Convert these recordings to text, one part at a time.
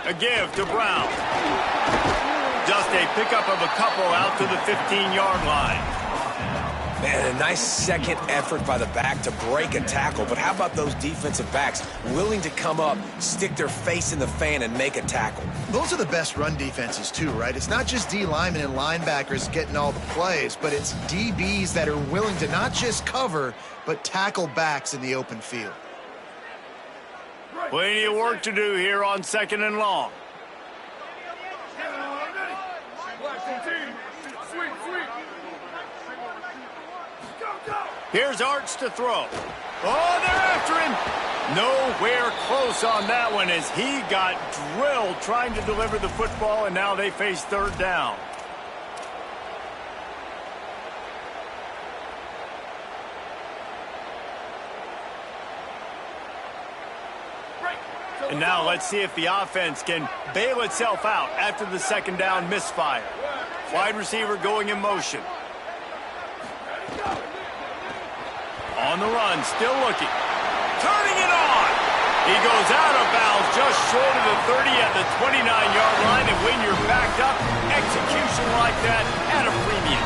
A give to Brown. Just a pickup of a couple out to the 15-yard line. Man, a nice second effort by the back to break a tackle. But how about those defensive backs willing to come up, stick their face in the fan, and make a tackle? Those are the best run defenses too, right? It's not just D linemen and linebackers getting all the plays, but it's DBs that are willing to not just cover, but tackle backs in the open field. Plenty of work to do here on 2nd and long. Here's Arch to throw. Oh, they're after him. Nowhere close on that one as he got drilled trying to deliver the football, and now they face 3rd down. And now let's see if the offense can bail itself out after the 2nd down misfire. Wide receiver going in motion. On the run, still looking. Turning it on. He goes out of bounds just short of the 30 at the 29-yard line. And when you're backed up, execution like that at a premium.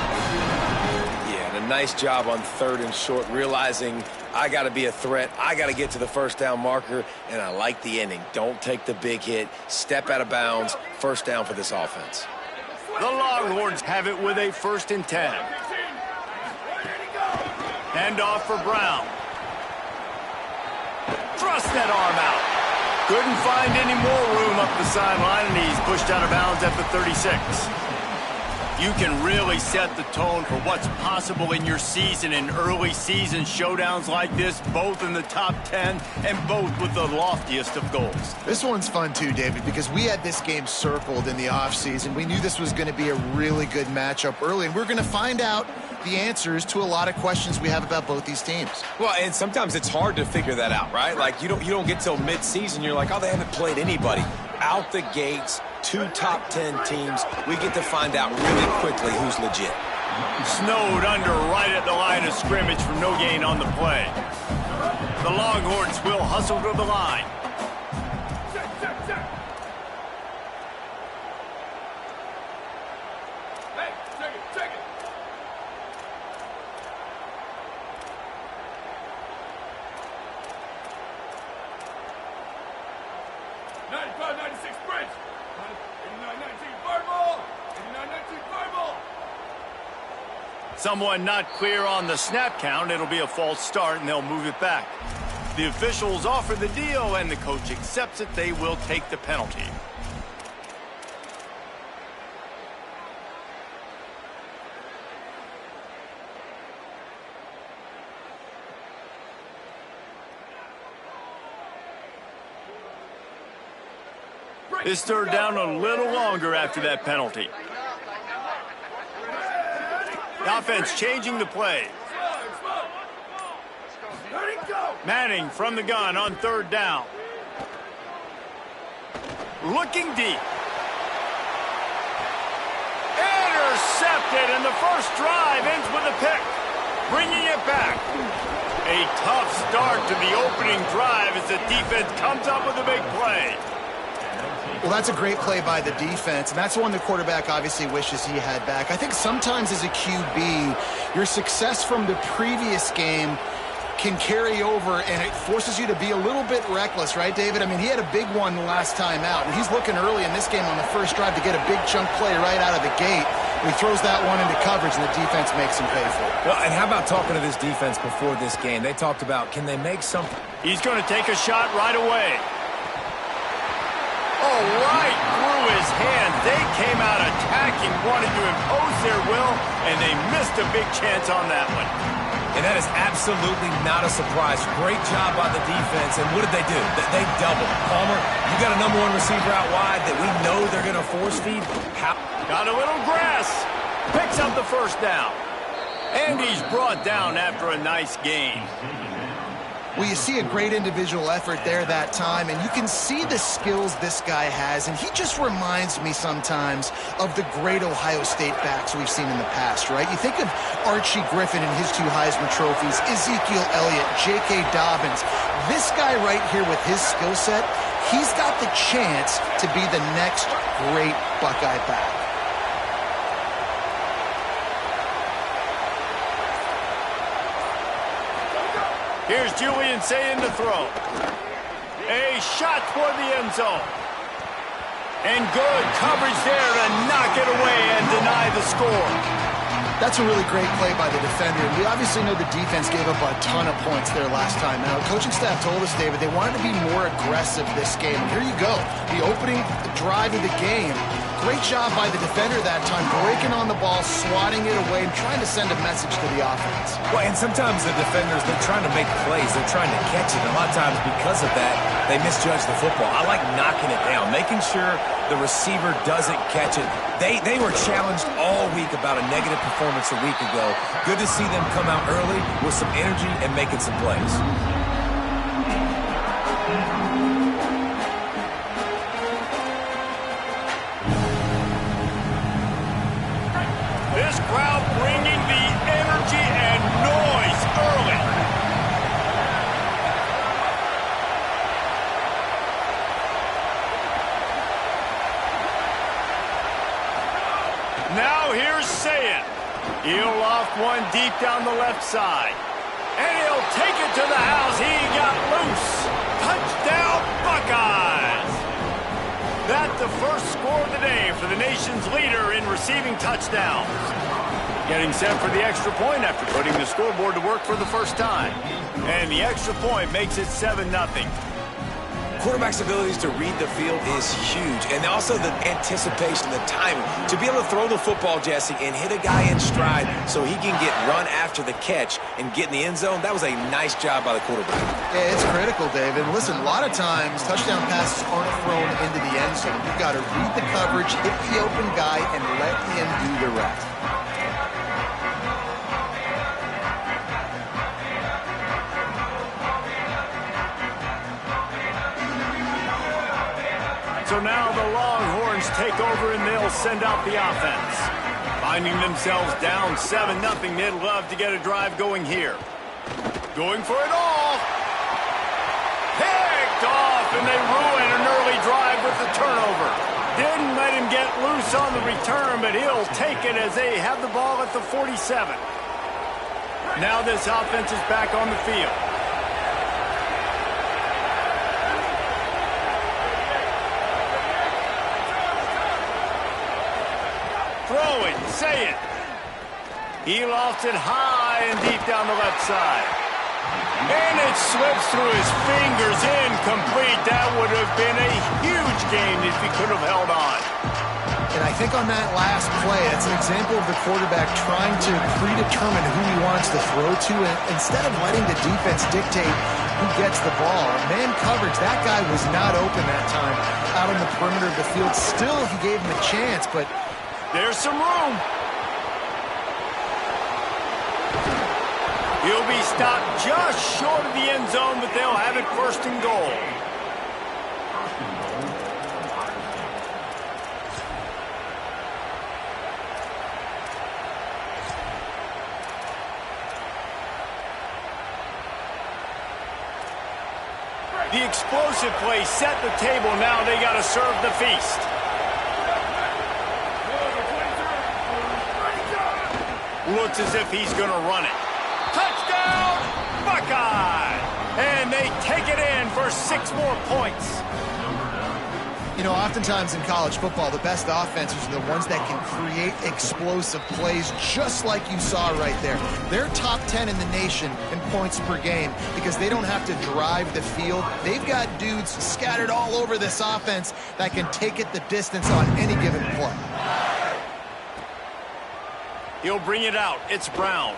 Yeah, and a nice job on 3rd and short, realizing I got to be a threat. I got to get to the 1st down marker, and I like the ending. Don't take the big hit. Step out of bounds. 1st down for this offense. The Longhorns have it with a 1st and 10. Hand off for Brown. Thrust that arm out. Couldn't find any more room up the sideline, and he's pushed out of bounds at the 36. You can really set the tone for what's possible in your season in early season showdowns like this, both in the top 10 and both with the loftiest of goals. This one's fun too, David, because we had this game circled in the offseason. We knew this was going to be a really good matchup early, and we're going to find out the answers to a lot of questions we have about both these teams. Well, and sometimes it's hard to figure that out, right? Like, you don't get till mid-season, you're like, oh, they haven't played anybody. Out the gates, 2 top 10 teams. We get to find out really quickly who's legit. Snowed under right at the line of scrimmage from no gain on the play. The Longhorns will hustle to the line. Someone not clear on the snap count. It'll be a false start, and they'll move it back. The officials offer the deal, and the coach accepts it. They will take the penalty. This 3rd down a little longer after that penalty. The offense changing the play. Manning from the gun on 3rd down. Looking deep. Intercepted, and the first drive ends with a pick. Bringing it back. A tough start to the opening drive as the defense comes up with a big play. Well, that's a great play by the defense, and that's the one the quarterback obviously wishes he had back. I think sometimes as a QB, your success from the previous game can carry over, and it forces you to be a little bit reckless, right, David? I mean, he had a big one the last time out, and he's looking early in this game on the first drive to get a big chunk play right out of the gate. He throws that one into coverage, and the defense makes him pay for it. Well, and how about talking to this defense before this game? They talked about, can they make something? He's going to take a shot right away. Oh, right through his hand. They came out attacking, wanted to impose their will, and they missed a big chance on that one. And that is absolutely not a surprise. Great job by the defense. And what did they do? They doubled. Palmer, you got a number 1 receiver out wide that we know they're going to force feed. Got a little grass. Picks up the 1st down. And he's brought down after a nice gain. Well, you see a great individual effort there that time, and you can see the skills this guy has, and he just reminds me sometimes of the great Ohio State backs we've seen in the past, right? You think of Archie Griffin and his 2 Heisman trophies, Ezekiel Elliott, J.K. Dobbins. This guy right here with his skill set he's got the chance to be the next great Buckeye back. Here's Julian saying to throw. A shot toward the end zone. And good coverage there to knock it away and deny the score. That's a really great play by the defender. We obviously know the defense gave up a ton of points there last time. Now, the coaching staff told us, David, they wanted to be more aggressive this game. And here you go. The opening drive of the game. Great job by the defender that time, breaking on the ball, swatting it away, and trying to send a message to the offense. Well, and sometimes the defenders, they're trying to make plays. They're trying to catch it. And a lot of times, because of that, they misjudge the football. I like knocking it down, making sure the receiver doesn't catch it. They were challenged all week about a negative performance a week ago. Good to see them come out early with some energy and making some plays. This crowd bringing the energy and noise early. Now here's Saying. He'll loft one deep down the left side. And he'll take it to the house. He got loose. Touchdown, Buckeyes. That's the first score of the day for the nation's leader in receiving touchdowns. Getting set for the extra point after putting the scoreboard to work for the first time. And the extra point makes it 7-0. Quarterback's abilities to read the field is huge, and also the anticipation, the timing. To be able to throw the football, Jesse, and hit a guy in stride so he can get run after the catch and get in the end zone, that was a nice job by the quarterback. Yeah, it's critical, David. Listen, a lot of times touchdown passes aren't thrown into the end zone. You've got to read the coverage, hit the open guy, and let him do the rest. So now the Longhorns take over and they'll send out the offense. Finding themselves down 7-0, they'd love to get a drive going here. Going for it all. Picked off, and they ruin an early drive with the turnover. Didn't let him get loose on the return, but he'll take it as they have the ball at the 47. Now this offense is back on the field. Throwing, say it. He lofts it high and deep down the left side. And it slips through his fingers, incomplete. That would have been a huge game if he could have held on. And I think on that last play, that's an example of the quarterback trying to predetermine who he wants to throw to, and instead of letting the defense dictate who gets the ball. Man coverage, that guy was not open that time out on the perimeter of the field. Still, he gave him a chance, but there's some room. He'll be stopped just short of the end zone, but they'll have it first and goal. The explosive play set the table. Now they got to serve the feast. Looks as if he's going to run it. Touchdown, Buckeye! And they take it in for 6 more points. you know, oftentimes in college football, the best offenses are the ones that can create explosive plays, just like you saw right there. They're top 10 in the nation in points per game because they don't have to drive the field. They've got dudes scattered all over this offense that can take it the distance on any given play. He'll bring it out. It's Brown.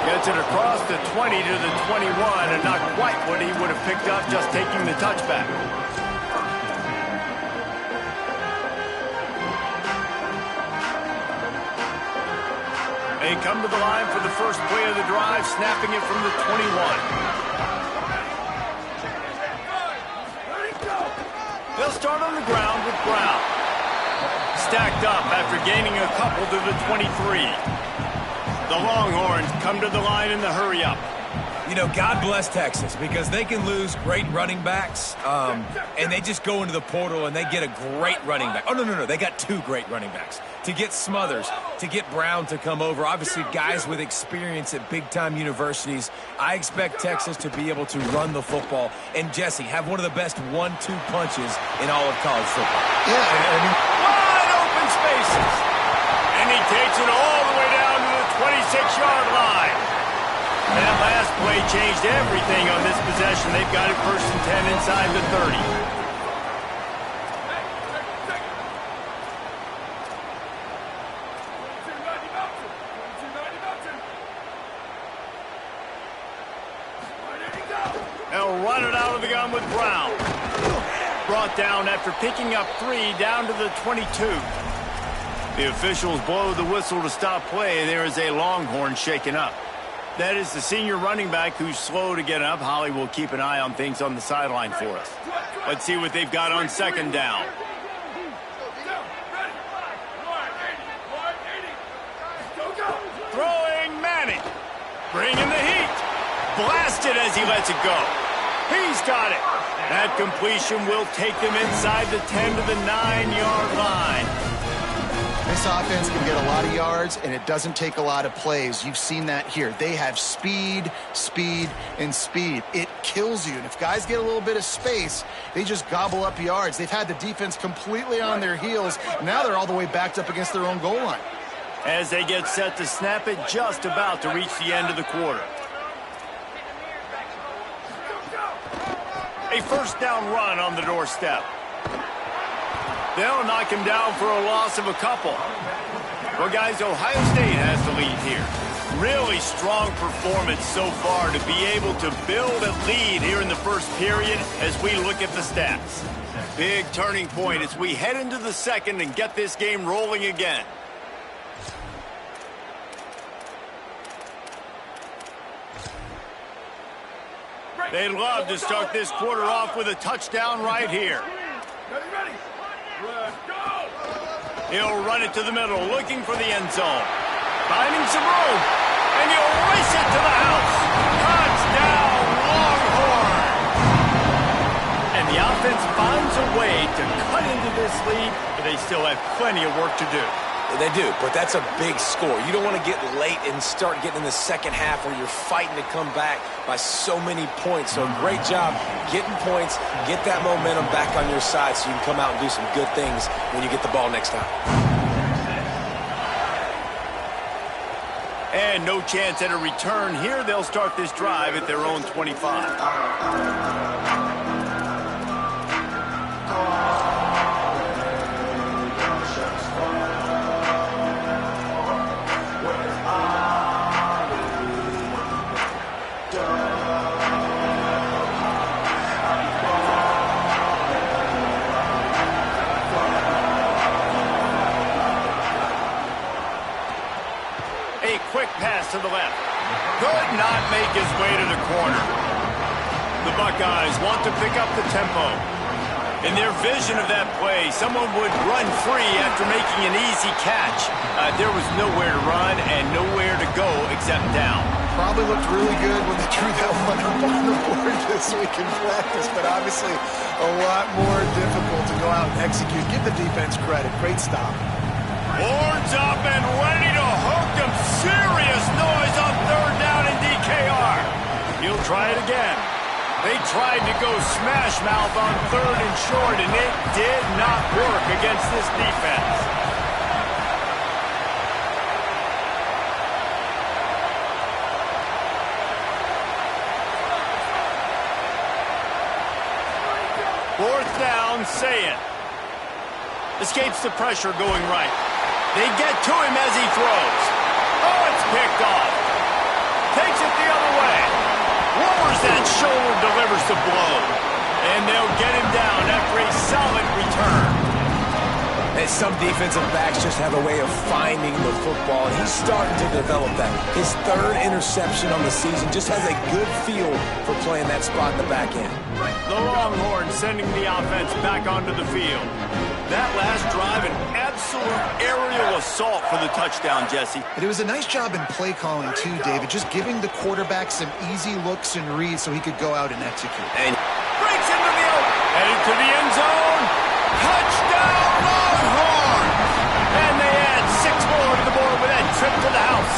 Gets it across the 20 to the 21, and not quite what he would have picked up just taking the touchback. They come to the line for the first play of the drive, snapping it from the 21. They'll start on the ground with Brown. Stacked up after gaining a couple to the 23. The Longhorns come to the line in the hurry-up. You know, God bless Texas because they can lose great running backs, and they just go into the portal and they get a great running back. Oh, no. They got 2 great running backs. To get Smothers, to get Brown to come over, obviously guys with experience at big-time universities. I expect Texas to be able to run the football and, Jesse, have one of the best 1-2 punches in all of college football. Yeah, I mean, wide open spaces. And he takes it all the way down to the 26-yard line. That last play changed everything on this possession. They've got it 1st and 10 inside the 30. They'll run it out of the gun with Brown. Brought down after picking up 3 down to the 22. The officials blow the whistle to stop play. There is a Longhorn shaken up. That is the senior running back who's slow to get up. Holly will keep an eye on things on the sideline for us. Let's see what they've got on 2nd down. Throwing Manning. Bringing the heat. Blasted as he lets it go. He's got it. That completion will take them inside the 10 to the 9-yard line. this offense can get a lot of yards, and it doesn't take a lot of plays. You've seen that here. They have speed, speed, and speed. It kills you. And if guys get a little bit of space, they just gobble up yards. They've had the defense completely on their heels. Now they're all the way backed up against their own goal line. As they get set to snap it, just about to reach the end of the quarter. A first down run on the doorstep. They'll knock him down for a loss of a couple. Well, guys, Ohio State has the lead here. Really strong performance so far to be able to build a lead here in the first period as we look at the stats. Big turning point as we head into the second and get this game rolling again. They'd love to start this quarter off with a touchdown right here. He'll run it to the middle, looking for the end zone. Finding some room, and he'll race it to the house. Touchdown, Longhorn! And the offense finds a way to cut into this lead, but they still have plenty of work to do. They do, but that's a big score. You don't want to get late and start getting in the second half where you're fighting to come back by so many points. So great job getting points, get that momentum back on your side so you can come out and do some good things when you get the ball next time. And no chance at a return here. They'll start this drive at their own 25. Quick pass to the left. Could not make his way to the corner. The Buckeyes want to pick up the tempo. In their vision of that play, someone would run free after making an easy catch. There was nowhere to run and nowhere to go except down. Probably looked really good when they drew that one up on the board this week in practice, but obviously a lot more difficult to go out and execute. Give the defense credit. Great stop. Horns up and ready to hook them. Serious noise on third down in DKR. He'll try it again. They tried to go smash mouth on third and short, and it did not work against this defense. Fourth down, Sayin. Escapes the pressure going right. They get to him as he throws. Oh, it's picked off. Takes it the other way. Lowers that shoulder, delivers the blow. And they'll get him down after a solid return. And some defensive backs just have a way of finding the football, and he's starting to develop that. His third interception on the season just has a good feel for playing that spot in the back end. The Longhorns sending the offense back onto the field. That last drive, an absolute aerial assault for the touchdown, Jesse. But it was a nice job in play calling too, David, just giving the quarterback some easy looks and reads so he could go out and execute. And breaks into the open, headed to the end zone. Touchdown, Longhorns! And they add 6 more to the board with that trip to the house.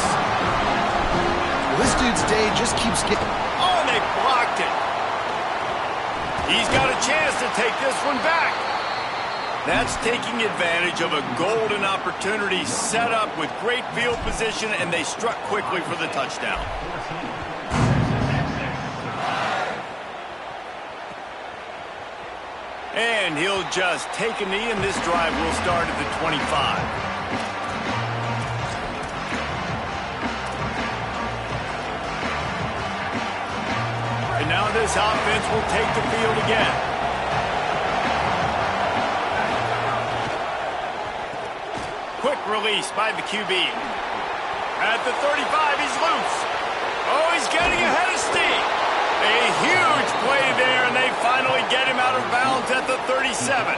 Well, this dude's day just keeps getting... Oh, and they blocked it. He's got a chance to take this one back. That's taking advantage of a golden opportunity set up with great field position, and they struck quickly for the touchdown. And he'll just take a knee, and this drive will start at the 25. And now this offense will take the field again. Quick release by the QB. At the 35, he's loose. Oh, he's getting ahead of steam. A huge play there, and they finally get him out of bounds at the 37.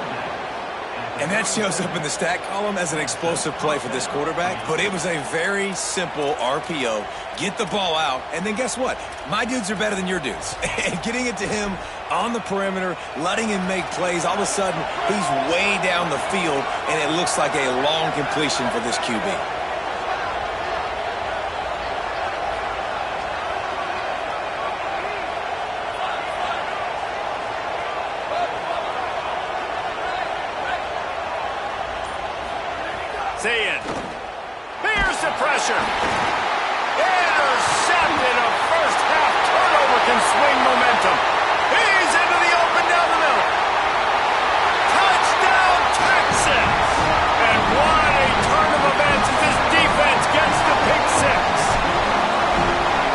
And that shows up in the stat column as an explosive play for this quarterback, but it was a very simple RPO. Get the ball out, and then guess what? My dudes are better than your dudes. And getting it to him on the perimeter, letting him make plays, all of a sudden, he's way down the field, and it looks like a long completion for this QB. Saying, here's the pressure. Intercepted. A first half turnover can swing momentum. He's into the open down the middle. Touchdown, Texas. And what a turn of events as this defense gets the pick six.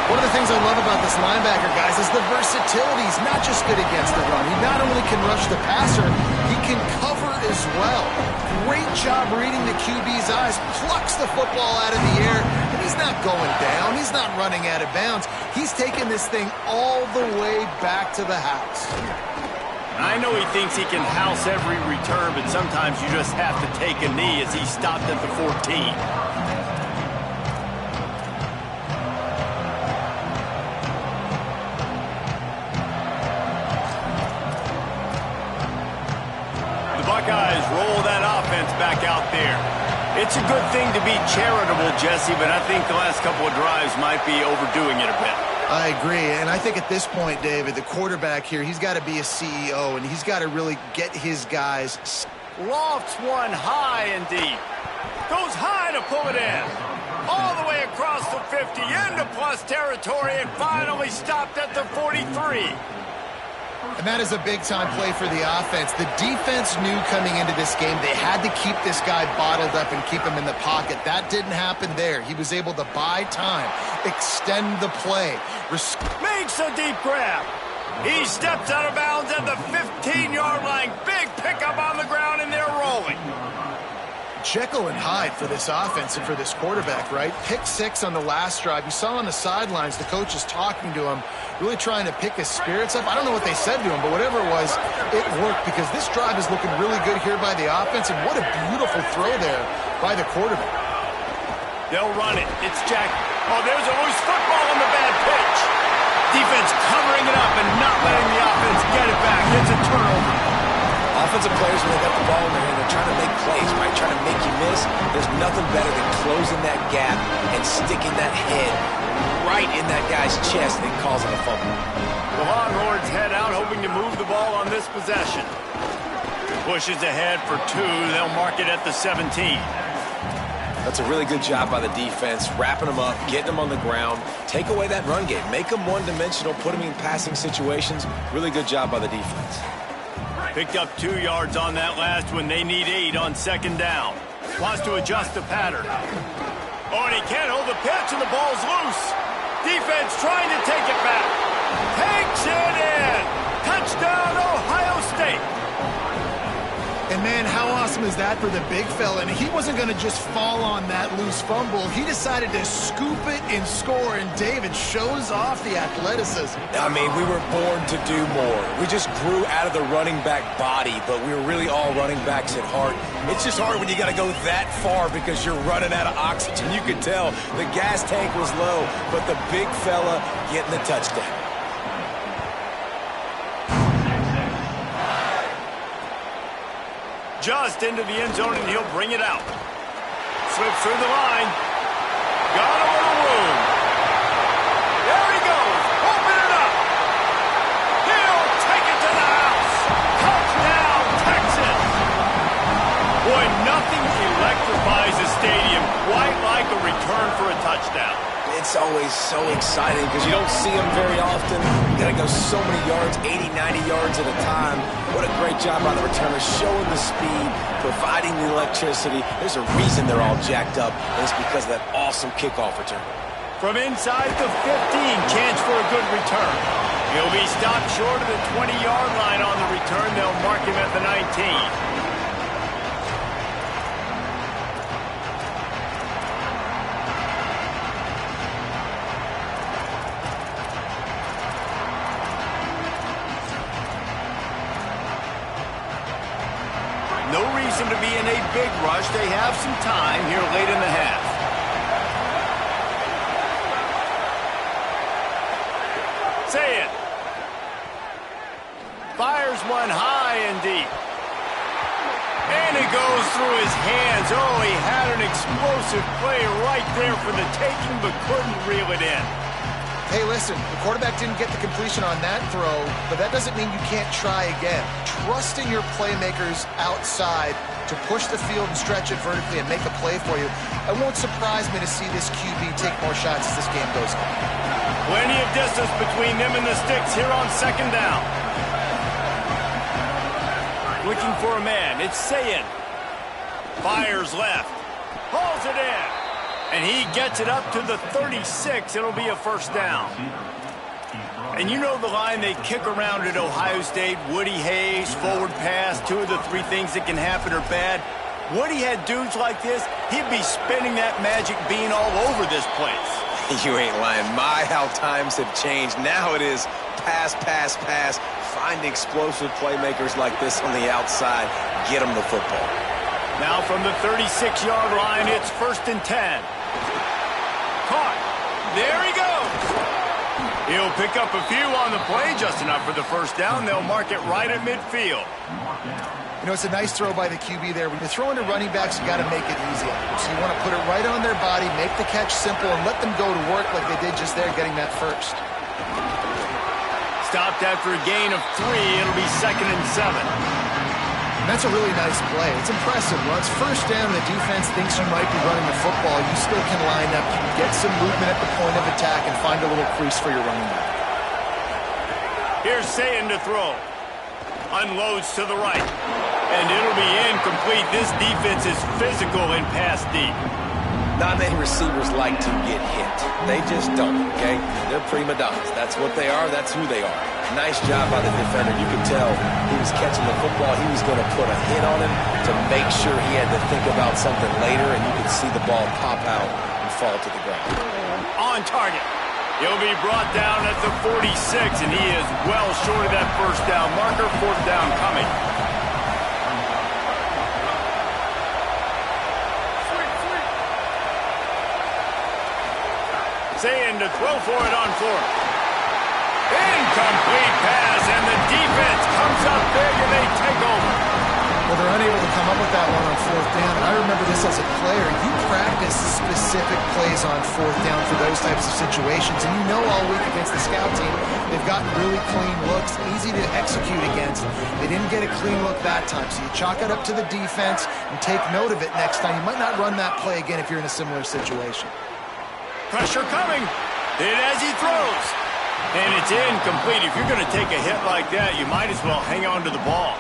One of the things I love about this linebacker, guys, is the versatility. He's not just good against the run. He not only can rush the passer, he can cover as well. Great job reading the QB's eyes, plucks the football out of the air, and he's not going down. He's not running out of bounds. He's taking this thing all the way back to the house. I know he thinks he can house every return, but sometimes you just have to take a knee as he stopped at the 14. Buckeyes roll that offense back out there. It's a good thing to be charitable, Jesse, but I think the last couple of drives might be overdoing it a bit. I agree, and I think at this point, David, the quarterback here, he's got to be a CEO, and he's got to really get his guys. Lofts one high and deep. Goes high to pull it in. All the way across the 50, into plus territory, and finally stopped at the 43. And that is a big-time play for the offense. The defense knew coming into this game they had to keep this guy bottled up and keep him in the pocket. That didn't happen there. He was able to buy time, extend the play. Makes a deep grab. He steps out of bounds at the 15-yard line. Big pickup on the ground, and they're rolling. Jekyll and Hyde for this offense and for this quarterback, right? Pick six on the last drive. You saw on the sidelines the coach is talking to him, really trying to pick his spirits up. I don't know what they said to him, but whatever it was, it worked because this drive is looking really good here by the offense, and what a beautiful throw there by the quarterback. They'll run it. It's Jack. Oh, there's a loose football on the bad pitch. Defense covering it up and not letting the offense get it back. It's a turnover. Offensive players, when they got the ball in their hand, they're trying to make plays, right? Trying to make you miss. There's nothing better than closing that gap and sticking that head right in that guy's chest and causing a fumble. The Longhorns head out, hoping to move the ball on this possession. Pushes ahead for 2. They'll mark it at the 17. That's a really good job by the defense, wrapping them up, getting them on the ground, take away that run game, make them one-dimensional, put them in passing situations. Really good job by the defense. Picked up 2 yards on that last one. They need 8 on second down. Wants to adjust the pattern. Oh, and he can't hold the pitch, and the ball's loose. Defense trying to take it back. Takes it in. Touchdown, Ohio State. And, man, Man, how awesome is that for the big fella? And he wasn't going to just fall on that loose fumble. He decided to scoop it and score, and David shows off the athleticism. I mean, we were born to do more. We just grew out of the running back body, but we were really all running backs at heart. It's just hard when you got to go that far because you're running out of oxygen. You could tell the gas tank was low, but the big fella getting the touchdown. Just into the end zone, and he'll bring it out. Slips through the line. Got a little room. There he goes. Open it up. He'll take it to the house. Touchdown, Texas. Boy, nothing electrifies a stadium quite like a return for a touchdown. It's always so exciting because you don't see them very often. You got to go so many yards, 80, 90 yards at a time. What a great job by the returner, showing the speed, providing the electricity. There's a reason they're all jacked up, and it's because of that awesome kickoff return. From inside the 15, chance for a good return. He'll be stopped short of the 20-yard line on the return. They'll mark him at the 19. No reason to be in a big rush. They have some time here late in the half. Say it. Fires one high and deep. And it goes through his hands. Oh, he had an explosive play right there for the taking, but couldn't reel it in. Hey, listen, the quarterback didn't get the completion on that throw, but that doesn't mean you can't try again. Trust in your playmakers outside to push the field and stretch it vertically and make a play for you. It won't surprise me to see this QB take more shots as this game goes on. Plenty of distance between them and the sticks here on second down. Looking for a man. It's Sayin. Fires left. Hauls it in. And he gets it up to the 36. It'll be a first down. And you know the line they kick around at Ohio State, Woody Hayes, forward pass, two of the three things that can happen are bad. Woody had dudes like this, he'd be spinning that magic bean all over this place. You ain't lying. My, how times have changed. Now it is pass, pass, pass. Find explosive playmakers like this on the outside. Get them the football. Now from the 36-yard line, it's 1st and 10. Caught. There he goes. He'll pick up a few on the play, just enough for the first down. They'll mark it right at midfield. You know, it's a nice throw by the QB there. When you're throwing to running backs, you got to make it easy on them. So you want to put it right on their body, make the catch simple, and let them go to work like they did just there, getting that first. Stopped after a gain of 3. It'll be 2nd and 7. And that's a really nice play. It's impressive. Well, it's first down. The defense thinks you might be running the football. You still can line up, get some movement at the point of attack, and find a little crease for your running back. Here's Sayin to throw. Unloads to the right. And it'll be incomplete. This defense is physical and pass deep. Not many receivers like to get hit. They just don't, okay? They're prima donnas. That's what they are. That's who they are. Nice job by the defender. You could tell he was catching the football. He was going to put a hit on him to make sure he had to think about something later, and you could see the ball pop out and fall to the ground. On target. He'll be brought down at the 46, and he is well short of that first down marker. 4th down coming. Sayin to throw for it on 4th. Incomplete pass, and the defense comes up big, and they take over. Well, they're unable to come up with that one on 4th down. I remember this as a player. You practice specific plays on 4th down for those types of situations, and you know all week against the scout team, they've gotten really clean looks, easy to execute against. They didn't get a clean look that time, so you chalk it up to the defense and take note of it next time. You might not run that play again if you're in a similar situation. Pressure coming. Hit as he throws. And it's incomplete. If you're going to take a hit like that, you might as well hang on to the ball.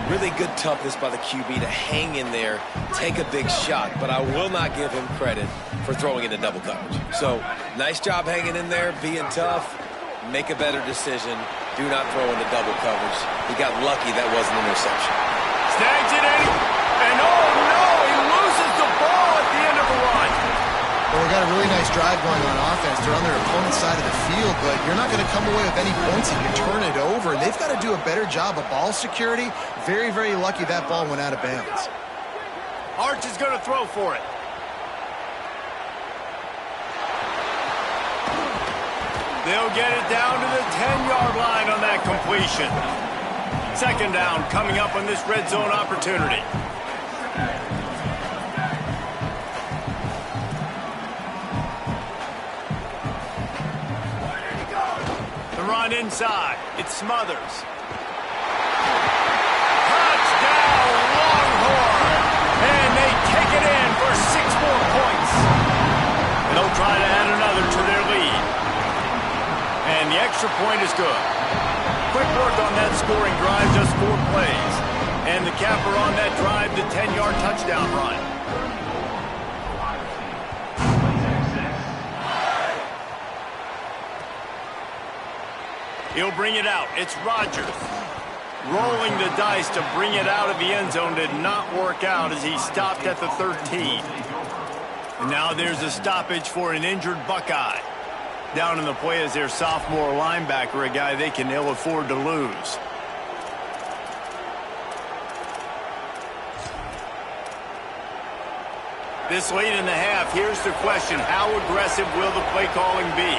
Really good toughness by the QB to hang in there, take a big shot, but I will not give him credit for throwing into double coverage. So, nice job hanging in there, being tough, make a better decision, do not throw into double coverage. He got lucky that wasn't an interception. Snags it in. And oh no, he loses the ball at the end of the run. Well, they got a really nice drive going on offense. They're on their opponent's side of the field, but you're not going to come away with any points if you turn it over. And they've got to do a better job of ball security. Very, very lucky that ball went out of bounds. Arch is going to throw for it. They'll get it down to the 10-yard line on that completion. Second down coming up on this red zone opportunity. The run inside. It Smothers. Touchdown, Longhorn! And they take it in for 6 more points. They'll try to add another to their lead. And the extra point is good. Quick work on that scoring drive, just 4 plays. And the capper on that drive, the 10-yard touchdown run. He'll bring it out. It's Rodgers. Rolling the dice to bring it out of the end zone did not work out as he stopped at the 13. And now there's a stoppage for an injured Buckeye. Down in the play is their sophomore linebacker, a guy they can ill afford to lose. This late in the half, here's the question. How aggressive will the play calling be?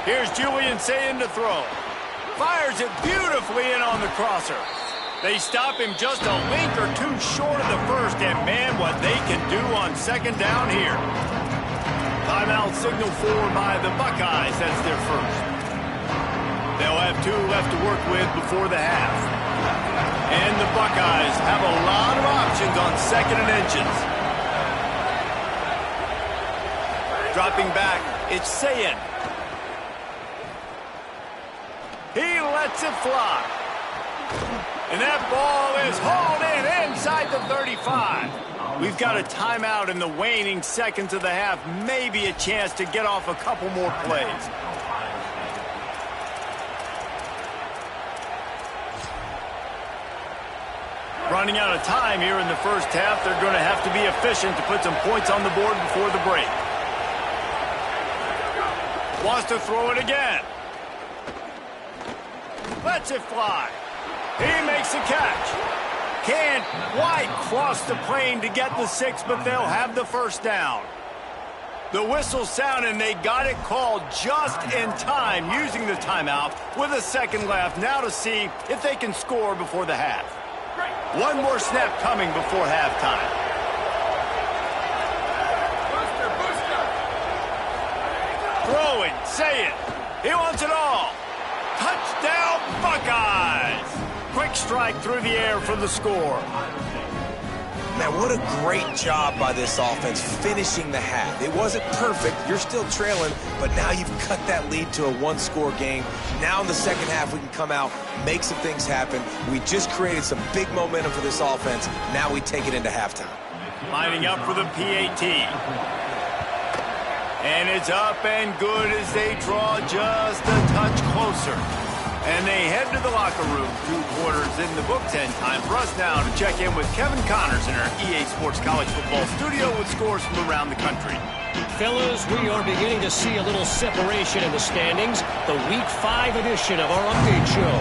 Here's Julian saying to throw. Fires it beautifully in on the crosser. They stop him just a link or two short of the first, and man, what they can do on second down here. Timeout signal for by the Buckeyes. That's their first. They'll have 2 left to work with before the half. And the Buckeyes have a lot of options on 2nd and inches. Dropping back, it's Sayin. He lets it fly. And that ball is hauled in inside the 35. We've got a timeout in the waning seconds of the half. Maybe a chance to get off a couple more plays. Running out of time here in the first half. They're going to have to be efficient to put some points on the board before the break. Wants to throw it again. Lets it fly. He makes the catch. Can't quite cross the plane to get the 6, but they'll have the first down. The whistle sounded, and they got it called just in time, using the timeout with a second left. Now to see if they can score before the half. One more snap coming before halftime. Throwing, say it. He wants it all. Touchdown, Buckeyes! Quick strike through the air for the score. Man, what a great job by this offense finishing the half. It wasn't perfect. You're still trailing, but now you've cut that lead to a 1-score game. Now in the second half, we can come out, make some things happen. We just created some big momentum for this offense. Now we take it into halftime. Lining up for the PAT. And it's up and good as they draw just a touch closer. And they head to the locker room. 2 quarters in the books, and time for us now to check in with Kevin Connors in our EA Sports College Football studio with scores from around the country. Fellas, we are beginning to see a little separation in the standings. The Week 5 edition of our update show.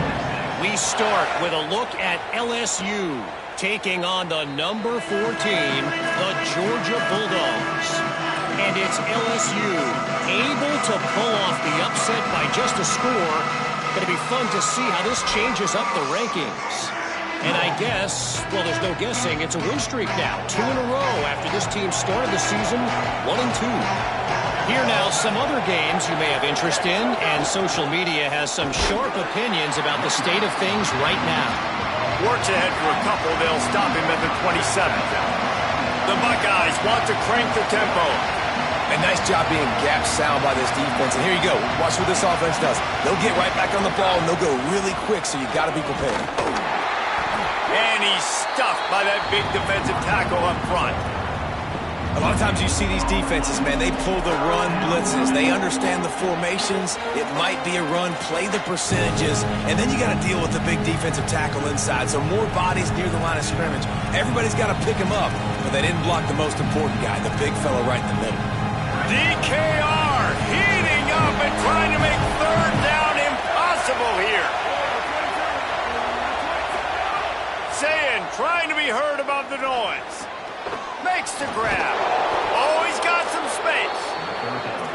We start with a look at LSU taking on the number 14, the Georgia Bulldogs. And it's LSU able to pull off the upset by just a score. Going to be fun to see how this changes up the rankings. And I guess, well, there's no guessing, it's a win streak now. 2 in a row after this team started the season 1-2. Here now, some other games you may have interest in, and social media has some sharp opinions about the state of things right now. Works ahead for a couple. They'll stop him at the 27th. The Buckeyes want to crank the tempo. A nice job being gap sound by this defense. And here you go. Watch what this offense does. They'll get right back on the ball, and they'll go really quick, so you got to be prepared. And he's stuffed by that big defensive tackle up front. A lot of times you see these defenses, man, they pull the run blitzes. They understand the formations. It might be a run, play the percentages, and then you got to deal with the big defensive tackle inside. So more bodies near the line of scrimmage. Everybody's got to pick him up, but they didn't block the most important guy, the big fella right in the middle. DKR heating up and trying to make third down impossible here. Saying, trying to be heard above the noise. Makes the grab. Oh, he's got some space.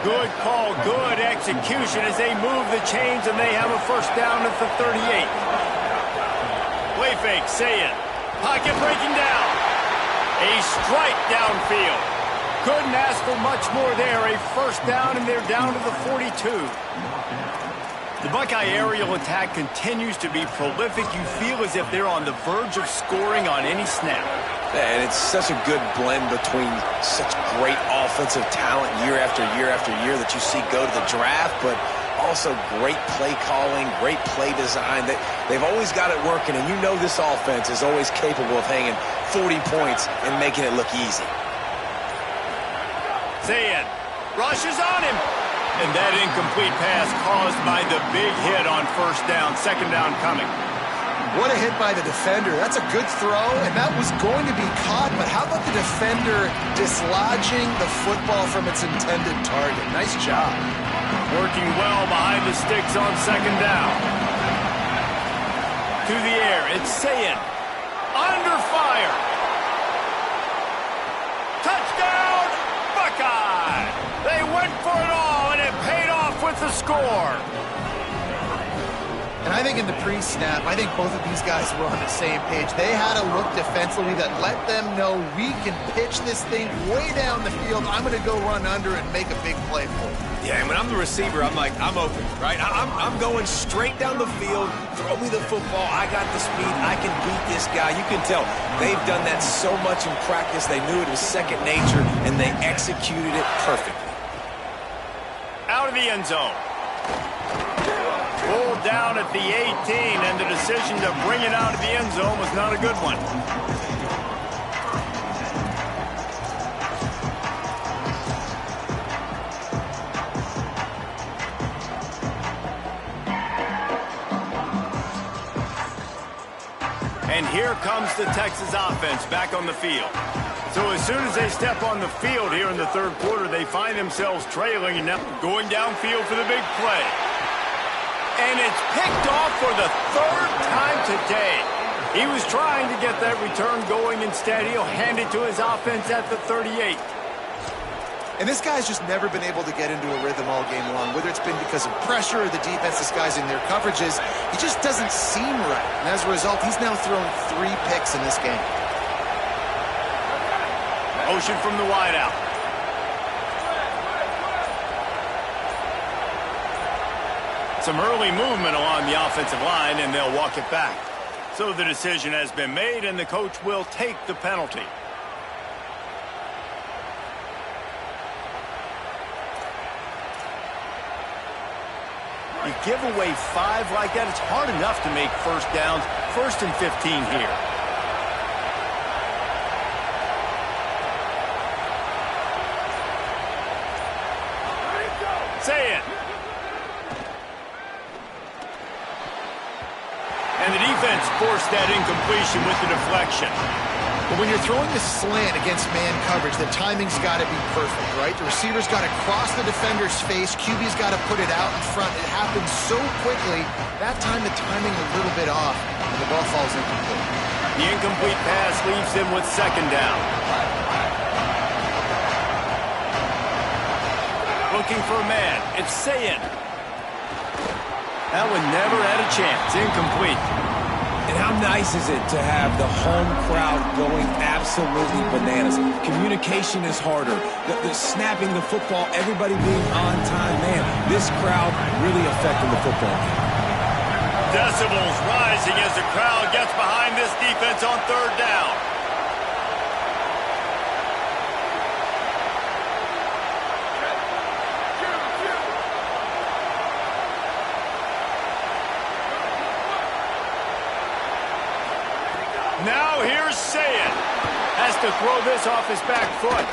Good call, good execution as they move the chains and they have a first down at the 38. Play fake, Saying. Pocket breaking down. A strike downfield. Couldn't ask for much more there. A first down and they're down to the 42. The Buckeye aerial attack continues to be prolific. You feel as if they're on the verge of scoring on any snap. And it's such a good blend between such great offensive talent year after year after year that you see go to the draft, but also great play calling, great play design. They've always got it working, and you know this offense is always capable of hanging 40 points and making it look easy. Saying, rushes on him. And that incomplete pass caused by the big hit on first down. Second down coming. What a hit by the defender. That's a good throw, and that was going to be caught, but how about the defender dislodging the football from its intended target? Nice job. Working well behind the sticks on second down. To the air, it's Saying. Under fire. Touchdown, Buckeye! They went for it all, and it paid off with the score. And I think in the pre-snap, I think both of these guys were on the same page. They had a look defensively that let them know we can pitch this thing way down the field. I'm going to go run under and make a big play for it. Yeah, and when I'm the receiver, I'm like, I'm open, right? I'm going straight down the field. Throw me the football. I got the speed. I can beat this guy. You can tell they've done that so much in practice. They knew it was second nature, and they executed it perfectly. Out of the end zone. Pulled down at the 18, and the decision to bring it out of the end zone was not a good one. And here comes the Texas offense back on the field. So as soon as they step on the field here in the third quarter, they find themselves trailing and now going downfield for the big play. And it's picked off for the third time today. He was trying to get that return going. Instead, he'll hand it to his offense at the 38. And this guy's just never been able to get into a rhythm all game long, whether it's been because of pressure or the defense disguising their coverages. He just doesn't seem right. And as a result, he's now thrown 3 picks in this game. Motion from the wideout. Some early movement along the offensive line, and they'll walk it back. So the decision has been made, and the coach will take the penalty. You give away 5 like that, it's hard enough to make first downs. 1st and 15 here. Say it. And the defense forced that incompletion with the deflection. But when you're throwing a slant against man coverage, the timing's got to be perfect, right? The receiver's got to cross the defender's face. QB's got to put it out in front. It happens so quickly. That time, the timing a little bit off, and the ball falls incomplete. The incomplete pass leaves them with second down. Looking for a man. It's Saying. That one never had a chance. Incomplete. And how nice is it to have the home crowd going absolutely bananas? Communication is harder. The snapping the football, everybody being on time. Man, this crowd really affecting the football game. Decibels rising as the crowd gets behind this defense on third down. Now here's Saying. Has to throw this off his back foot.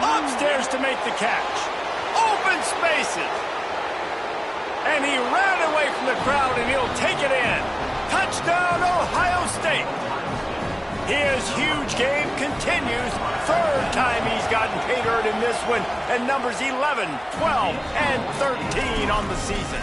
Upstairs to make the catch. Open spaces. And he ran away from the crowd, and he'll take it in. Touchdown, Ohio State. His huge game continues. Third time he's gotten paid earned in this one, and numbers 11, 12, and 13 on the season.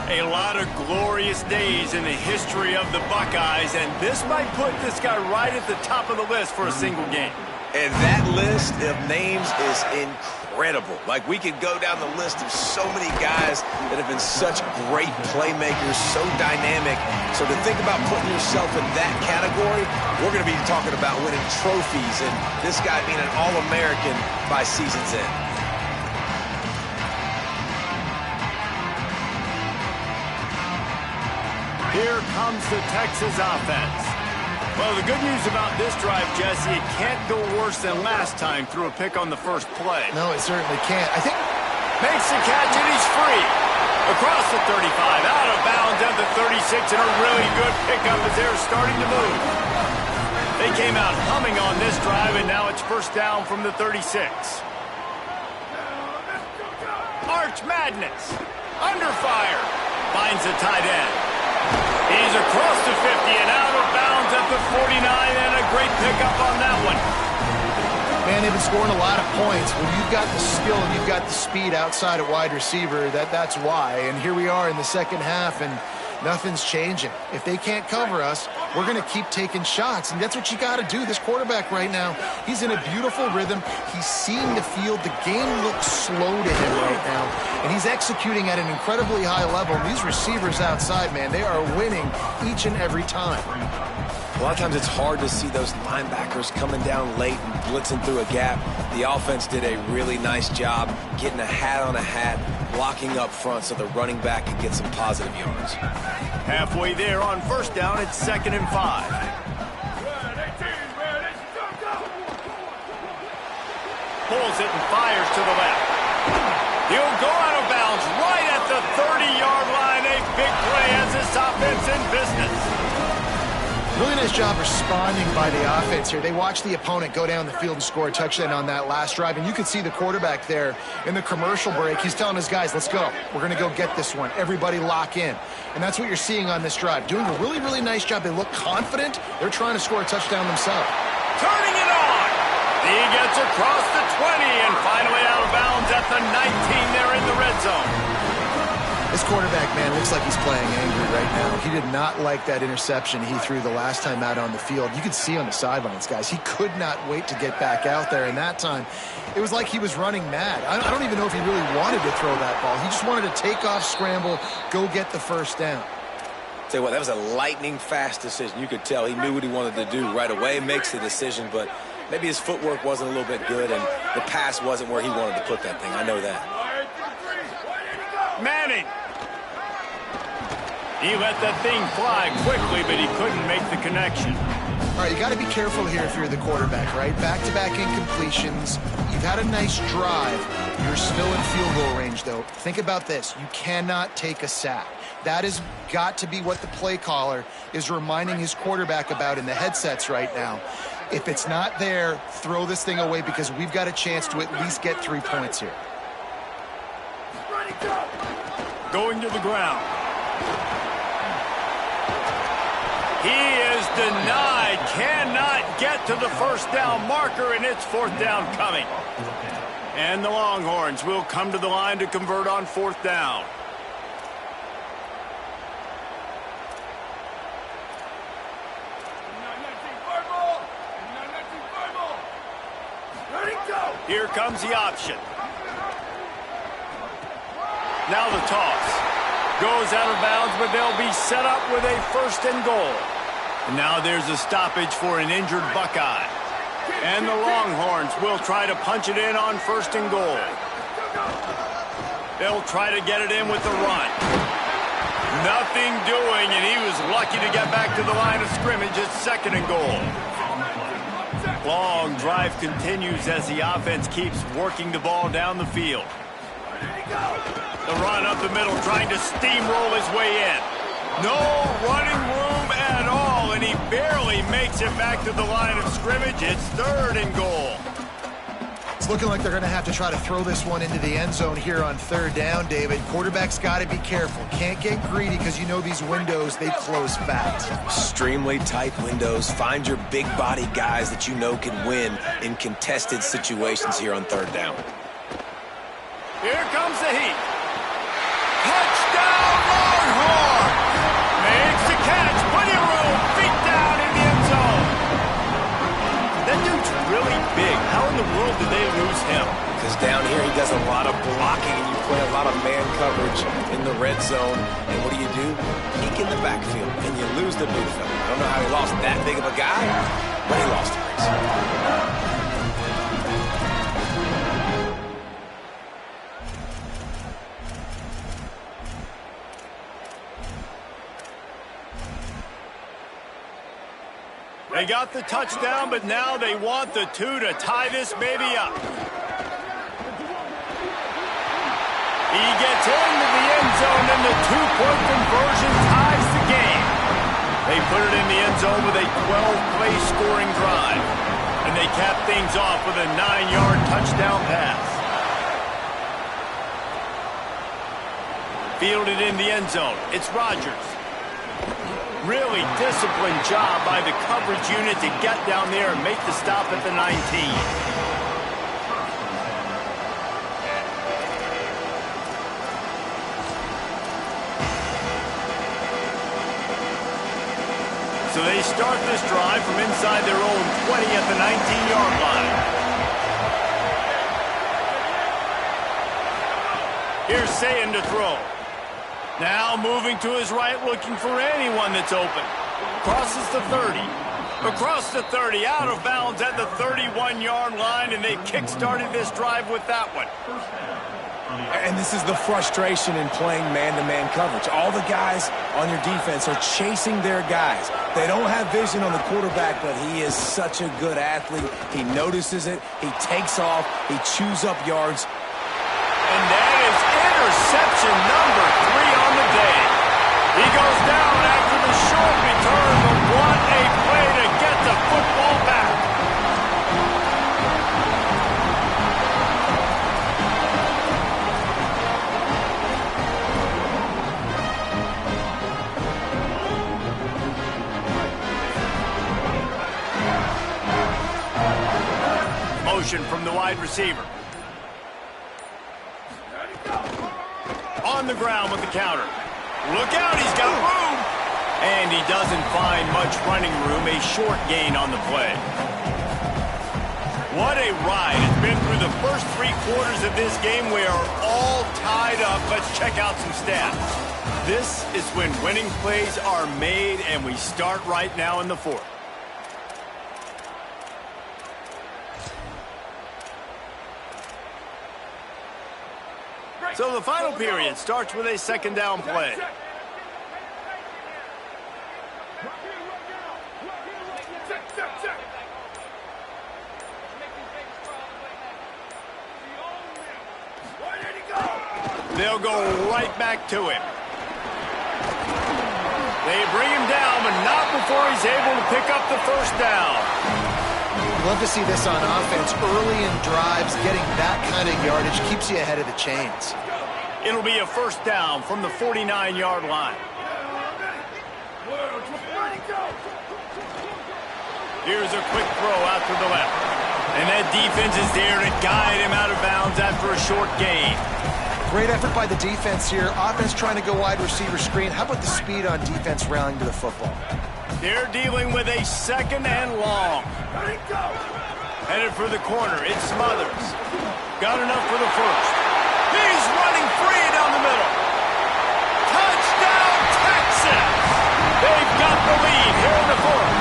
A lot of glorious days in the history of the Buckeyes, and this might put this guy right at the top of the list for a single game. And that list of names is incredible. Like, we could go down the list of so many guys that have been such great playmakers, so dynamic. So to think about putting yourself in that category, we're going to be talking about winning trophies and this guy being an All-American by season's end. Here comes the Texas offense. Well, the good news about this drive, Jesse, it can't go worse than last time through a pick on the first play. No, it certainly can't. I think makes the catch, and he's free. Across the 35, out of bounds at the 36, and a really good pickup as they're starting to move. They came out humming on this drive, and now it's first down from the 36. March Madness. Under fire. Finds the tight end. He's across the 50 and out of bounds at the 49, and a great pickup on that one. Man, they've been scoring a lot of points. When you've got the skill and you've got the speed outside at wide receiver, that's why. And here we are in the second half, and nothing's changing. If they can't cover us, we're going to keep taking shots, and that's what you got to do. This quarterback right now, he's in a beautiful rhythm. He's seeing the field. The game looks slow to him right now, and he's executing at an incredibly high level. And these receivers outside, man, they are winning each and every time. A lot of times it's hard to see those linebackers coming down late and blitzing through a gap. The offense did a really nice job getting a hat on a hat, blocking up front so the running back could get some positive yards. Halfway there on first down, it's 2nd and 5. Pulls it and fires to the left. He'll go out of bounds right at the 30-yard line. A big play as this offense in business. Really nice job responding by the offense here. They watched the opponent go down the field and score a touchdown on that last drive, and you could see the quarterback there in the commercial break. He's telling his guys, let's go. We're going to go get this one. Everybody lock in. And that's what you're seeing on this drive. Doing a really, really nice job. They look confident. They're trying to score a touchdown themselves. Turning it on. He gets across the 20 and finally out of bounds at the 19 there in the red zone. This quarterback, man, looks like he's playing angry right now. He did not like that interception he threw the last time out on the field. You could see on the sidelines, guys, he could not wait to get back out there. And that time, it was like he was running mad. I don't even know if he really wanted to throw that ball. He just wanted to take off, scramble, go get the first down. Tell you what, that was a lightning-fast decision. You could tell he knew what he wanted to do right away, makes the decision, but maybe his footwork wasn't a little bit good, and the pass wasn't where he wanted to put that thing. I know that. Manning. He let that thing fly quickly, but he couldn't make the connection. All right, you got to be careful here if you're the quarterback, right? Back-to-back incompletions. You've had a nice drive. You're still in field goal range, though. Think about this. You cannot take a sack. That has got to be what the play caller is reminding his quarterback about in the headsets right now. If it's not there, throw this thing away because we've got a chance to at least get 3 points here. Going to the ground. He is denied, cannot get to the first down marker, and it's 4th down coming. And the Longhorns will come to the line to convert on 4th down. Here comes the option. Now the toss. Goes out of bounds, but they'll be set up with a 1st and goal. And now there's a stoppage for an injured Buckeye. And the Longhorns will try to punch it in on 1st and goal. They'll try to get it in with the run. Nothing doing, and he was lucky to get back to the line of scrimmage at 2nd and goal. Long drive continues as the offense keeps working the ball down the field. The run up the middle, trying to steamroll his way in. No running room at all, and he barely makes it back to the line of scrimmage. It's 3rd and goal. Looking like they're going to have to try to throw this one into the end zone here on third down, David. Quarterback's got to be careful. Can't get greedy because you know these windows, they close fast. Extremely tight windows. Find your big body guys that you know can win in contested situations here on third down. Here comes the heat. Touchdown, Longhorn! Makes the catch. Plenty of room. Feet down in the end zone. That dude's really big. How in the world did they lose him? Because down here he does a lot of blocking and you play a lot of man coverage in the red zone. And what do? Peek in the backfield and you lose the big fella. I don't know how he lost that big of a guy, but he lost the race. They got the touchdown, but now they want the 2 to tie this baby up. He gets into the end zone, and the 2-point conversion ties the game. They put it in the end zone with a 12-play scoring drive, and they cap things off with a 9-yard touchdown pass. Fielded in the end zone. It's Rodgers. Really disciplined job by the coverage unit to get down there and make the stop at the 19. So they start this drive from inside their own 20 at the 19-yard line. Here's Sayin to throw. Now moving to his right, looking for anyone that's open. Crosses the 30. Across the 30, out of bounds at the 31-yard line, and they kick-started this drive with that one. And this is the frustration in playing man-to-man coverage. All the guys on your defense are chasing their guys. They don't have vision on the quarterback, but he is such a good athlete. He notices it. He takes off. He chews up yards. And that is interception number 3 on the day. He goes down after the short return, but what a play to get the football back. Motion from the wide receiver. On the ground with the counter. Look out, he's got room. And he doesn't find much running room. A short gain on the play. What a ride. It's been through the first 3 quarters of this game. We are all tied up. Let's check out some stats. This is when winning plays are made, and we start right now in the 4th. So the final period starts with a 2nd down play. They'll go right back to him. They bring him down, but not before he's able to pick up the 1st down. You love to see this on offense. Early in drives, getting that kind of yardage keeps you ahead of the chains. It'll be a 1st down from the 49-yard line. Here's a quick throw out to the left. And that defense is there to guide him out of bounds after a short gain. Great effort by the defense here. Offense trying to go wide receiver screen. How about the speed on defense rallying to the football? They're dealing with a 2nd and long. Headed for the corner. It's Smothers. Got enough for the 1st. He's running free down the middle. Touchdown, Texas! They've got the lead here in the 4th.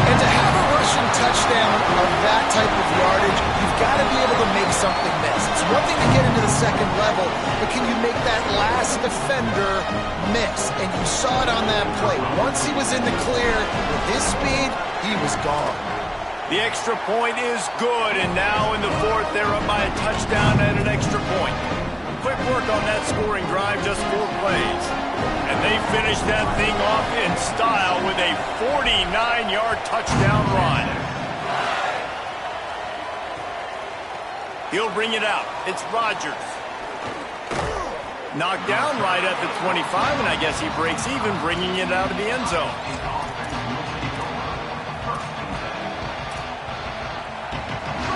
And to have a rushing touchdown of that type of yardage, you've got to be able to make something miss. It's one thing to get into the 2nd level, but can you make that last defender miss? And you saw it on that play. Once he was in the clear, with his speed, he was gone. The extra point is good, and now in the 4th, they're up by a touchdown and an extra point. Quick work on that scoring drive, just 4 plays. And they finish that thing off in style with a 49-yard touchdown run. He'll bring it out. It's Rodgers. Knocked down right at the 25, and I guess he breaks even, bringing it out of the end zone.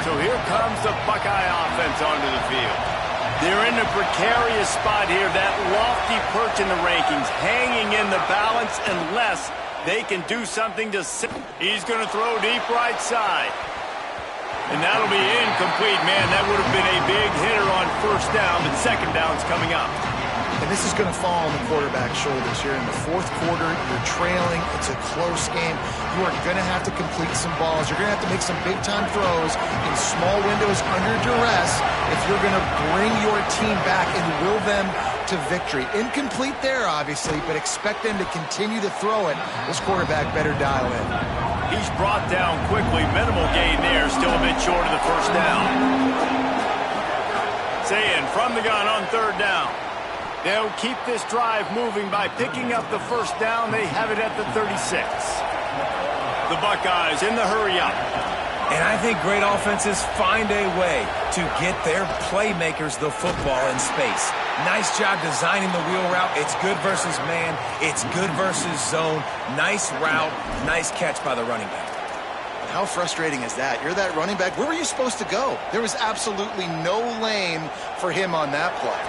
So here comes the Buckeye offense onto the field. They're in a precarious spot here, that lofty perch in the rankings, hanging in the balance unless they can do something to... He's going to throw deep right side. And that'll be incomplete. Man, that would have been a big hitter on first down, but second down's coming up. And this is going to fall on the quarterback's shoulders here in the fourth quarter. You're trailing. It's a close game. You are going to have to complete some balls. You're going to have to make some big-time throws in small windows under duress if you're going to bring your team back and will them to victory. Incomplete there, obviously, but expect them to continue to throw it. This quarterback better dial in. He's brought down quickly. Minimal gain there. Still a bit short of the first down. Saying from the gun on third down. They'll keep this drive moving by picking up the first down. They have it at the 36. The Buckeyes in the hurry-up. And I think great offenses find a way to get their playmakers the football in space. Nice job designing the wheel route. It's good versus man. It's good versus zone. Nice route. Nice catch by the running back. How frustrating is that? You're that running back. Where were you supposed to go? There was absolutely no lane for him on that play.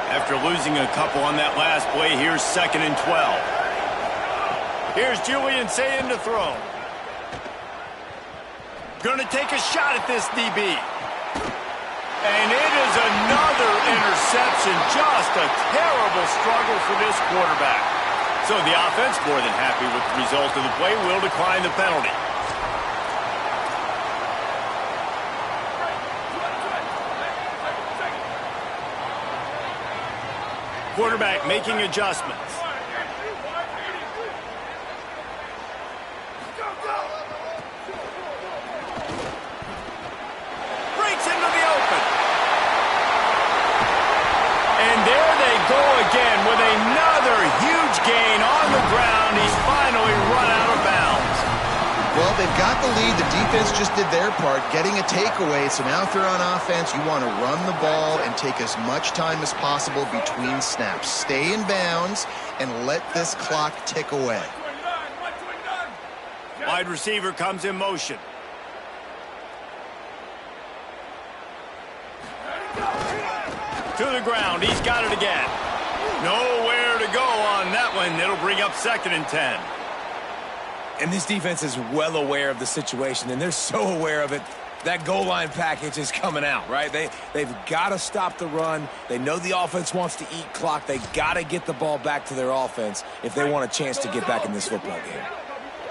After losing a couple on that last play, here's 2nd and 12. Here's Julian Sayin to throw. Gonna take a shot at this DB. And it is another interception. Just a terrible struggle for this quarterback. So the offense, more than happy with the result of the play, will decline the penalty. Quarterback making adjustments. Breaks into the open. And there they go again with another huge gain on the ground. He's finally run out of bounds. Well, they've got the lead. The defense just did their part, getting a takeaway. So now if they're on offense, you want to run the ball and take as much time as possible between snaps. Stay in bounds and let this clock tick away. Wide receiver comes in motion. To the ground. He's got it again. Nowhere to go on that one. It'll bring up 2nd and 10. And this defense is well aware of the situation, and they're so aware of it. That goal line package is coming out, right? They've got to stop the run. They know the offense wants to eat clock. They got to get the ball back to their offense if they want a chance to get back in this football game.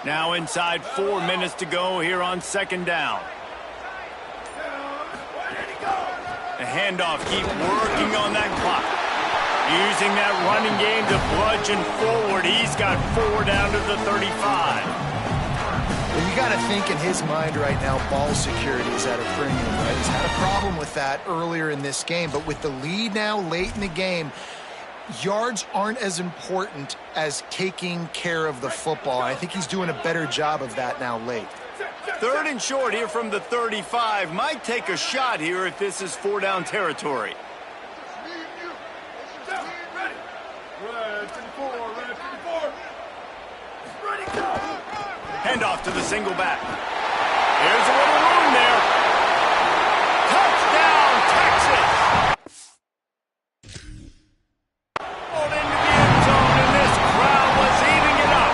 Now inside 4 minutes to go here on 2nd down. The handoff, keep working on that clock. Using that running game to bludgeon forward. He's got 4 down to the 35. Well, you got to think in his mind right now, ball security is at a premium, right? He's had a problem with that earlier in this game, but with the lead now late in the game, yards aren't as important as taking care of the football. And I think he's doing a better job of that now late. 3rd and short here from the 35. Might take a shot here if this is 4-down territory. Handoff to the single back. Here's a little room there. Touchdown, Texas! Pulled into the end zone, and this crowd was eating it up.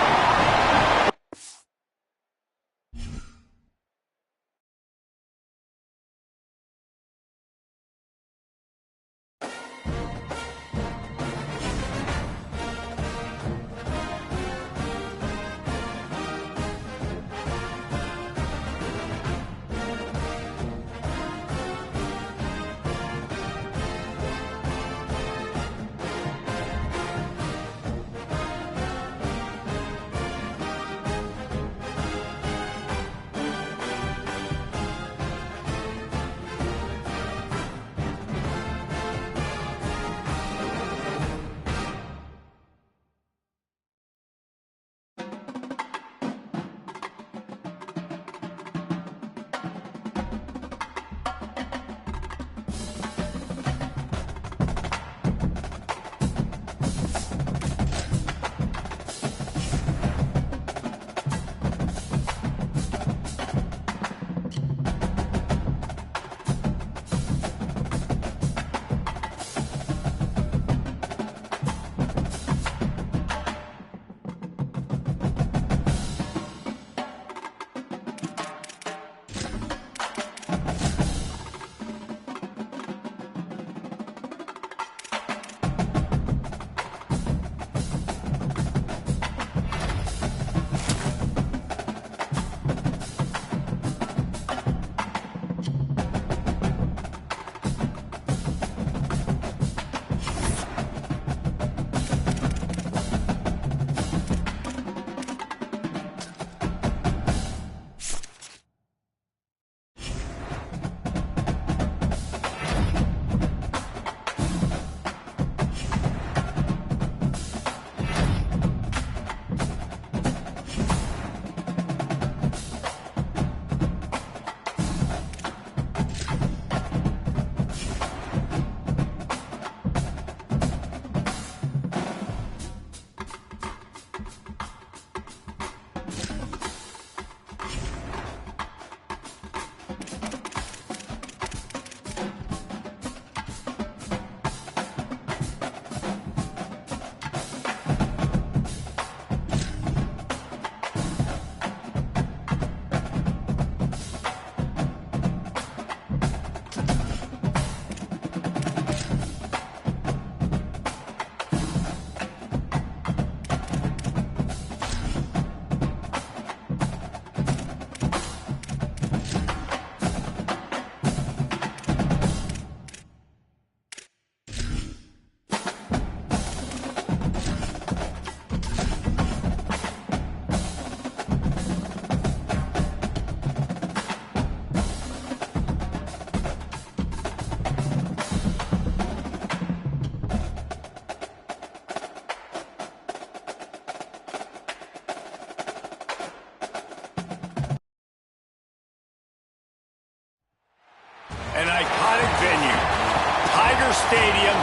Stadium,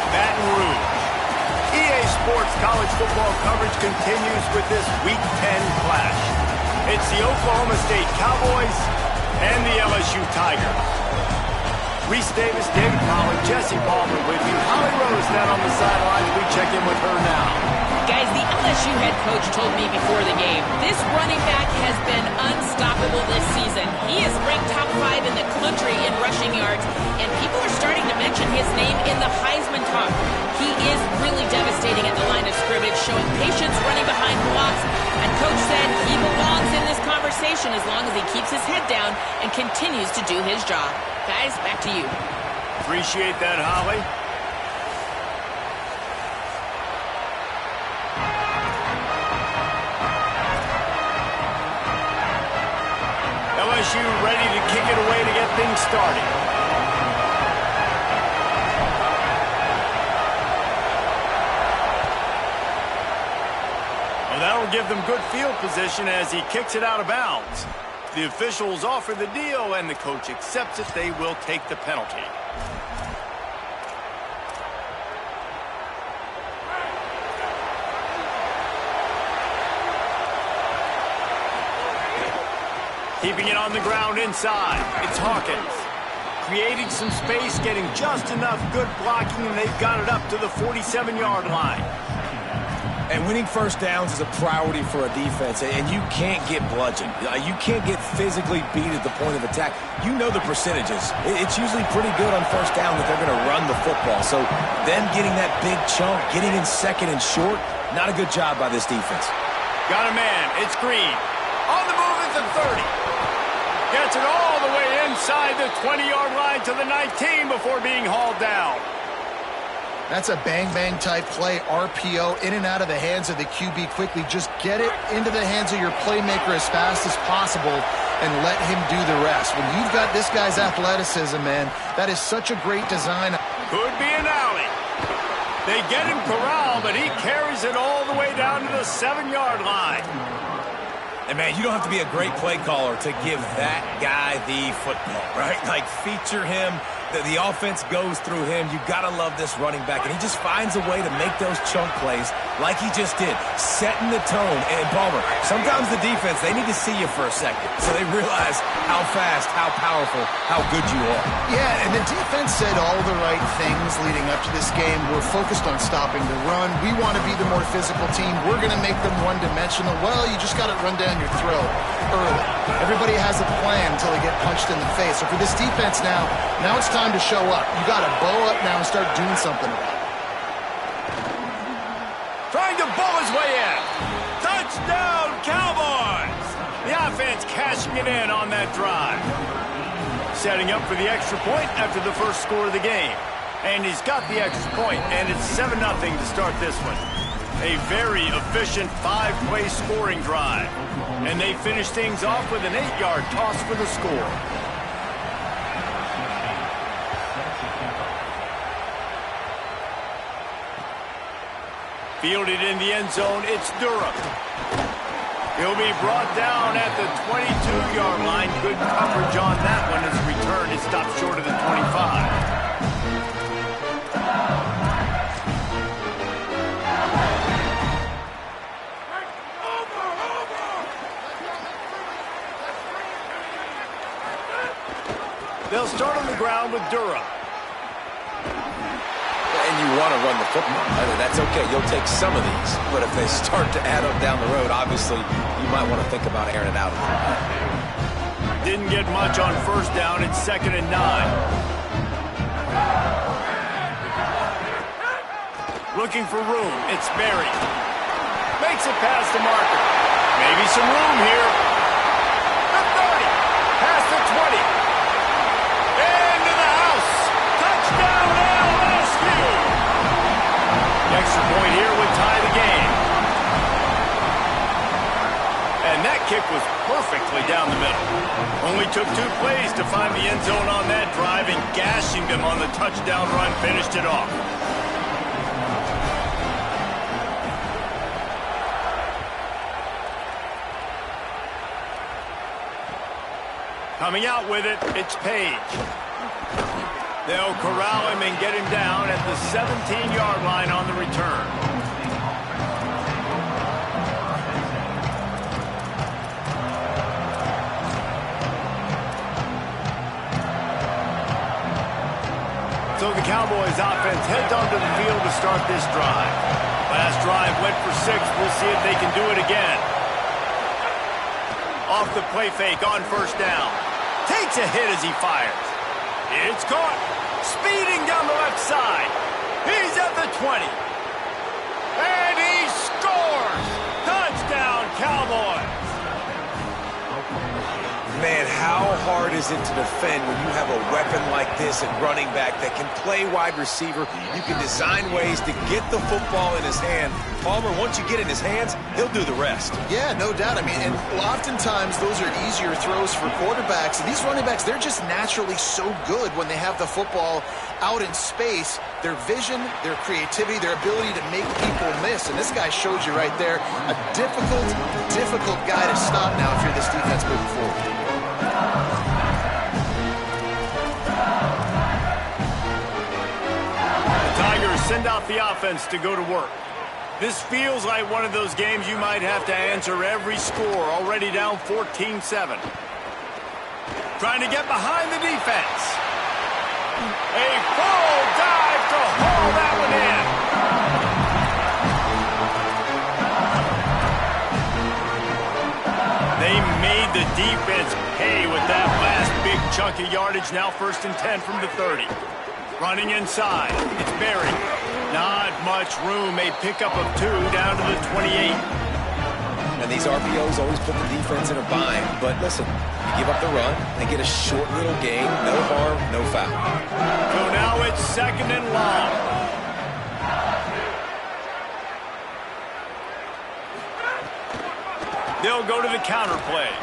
Baton Rouge. EA Sports college football coverage continues with this Week 10 clash. It's the Oklahoma State Cowboys and the LSU Tigers. Reese Davis, David Pollard, Jesse Palmer with you. Holly Rose down on the sidelines. We check in with her now. Guys, the LSU head coach told me before the game, this running back has been unstoppable this season. He is ranked top 5 in the country in rushing yards, and people are starting to mention his name in the Heisman talk. He is really devastating at the line of scrimmage, showing patience running behind blocks, and coach said he belongs in this conversation as long as he keeps his head down and continues to do his job. Guys, back to you. Appreciate that, Holly. LSU ready to kick it away to get things started. Well, that'll give them good field position as he kicks it out of bounds. The officials offer the deal, and the coach accepts it. They will take the penalty. Keeping it on the ground inside. It's Hawkins. Creating some space, getting just enough good blocking, and they've got it up to the 47-yard line. And winning first downs is a priority for a defense, and you can't get bludgeoned. You can't get physically beat at the point of attack. You know the percentages. It's usually pretty good on first down that they're going to run the football. So them getting that big chunk, getting in second and short, not a good job by this defense. Got a man. It's Green. On the move at the 30. Gets it all the way inside the 20-yard line to the 19 before being hauled down. That's a bang-bang type play, RPO, in and out of the hands of the QB quickly. Just get it into the hands of your playmaker as fast as possible and let him do the rest. When you've got this guy's athleticism, man, that is such a great design. Could be an alley. They get him corralled, but he carries it all the way down to the 7-yard line. And, man, you don't have to be a great play caller to give that guy the football, right? Like, feature him. The offense goes through him. You got to love this running back. And he just finds a way to make those chunk plays like he just did, setting the tone. And, Palmer, sometimes the defense, they need to see you for a second so they realize how fast, how powerful, how good you are. Yeah, and the defense said all the right things leading up to this game. We're focused on stopping the run. We want to be the more physical team. We're going to make them one-dimensional. Well, you just got to run down your throat early. Everybody has a plan until they get punched in the face. So for this defense now it's time to show up. You got to bow up now and start doing something about it. Trying to bowl his way in. Touchdown, Cowboys! The offense cashing it in on that drive. Setting up for the extra point after the first score of the game. And he's got the extra point, and it's 7-0 to start this one. A very efficient 5-play scoring drive. And they finish things off with an 8-yard toss for the score. Fielded in the end zone, it's Durham. He'll be brought down at the 22-yard line. Good coverage on that one as return is stopped short of the 25. They'll start on the ground with Durham. And you want to run the football. That's okay. You'll take some of these. But if they start to add up down the road, obviously, you might want to think about airing it out a little bit. Didn't get much on first down. It's 2nd and 9. Looking for room. It's Berry. Makes it past the marker. Maybe some room here. The 30. Past the 20. Into the house. Touchdown, LSU. The extra point here would tie the game. And that kick was perfectly down the middle. Only took 2 plays to find the end zone on that drive, and gashing them on the touchdown run finished it off. Coming out with it, it's Page. They'll corral him and get him down at the 17-yard line on the return. So the Cowboys offense heads onto the field to start this drive. Last drive went for 6. We'll see if they can do it again. Off the play fake on first down. Takes a hit as he fires. It's caught. Speeding down the left side. He's at the 20. And he scores! Touchdown, Cowboys! Man, how hard is it to defend when you have a weapon like this at running back that can play wide receiver? You can design ways to get the football in his hand. Palmer, once you get it in his hands, he'll do the rest. Yeah, no doubt. I mean, and oftentimes those are easier throws for quarterbacks. And these running backs, they're just naturally so good when they have the football out in space. Their vision, their creativity, their ability to make people miss. And this guy shows you right there, a difficult guy to stop now if you're this defense moving forward. Send out the offense to go to work. This feels like one of those games you might have to answer every score, already down 14-7. Trying to get behind the defense. A full dive to haul that one in. They made the defense pay with that last big chunk of yardage. Now 1st and 10 from the 30. Running inside. It's buried. Not much room. A pickup of 2 down to the 28. And these RPOs always put the defense in a bind. But listen, you give up the run, they get a short little gain. No harm, no foul. So now it's 2nd and long. They'll go to the counter play.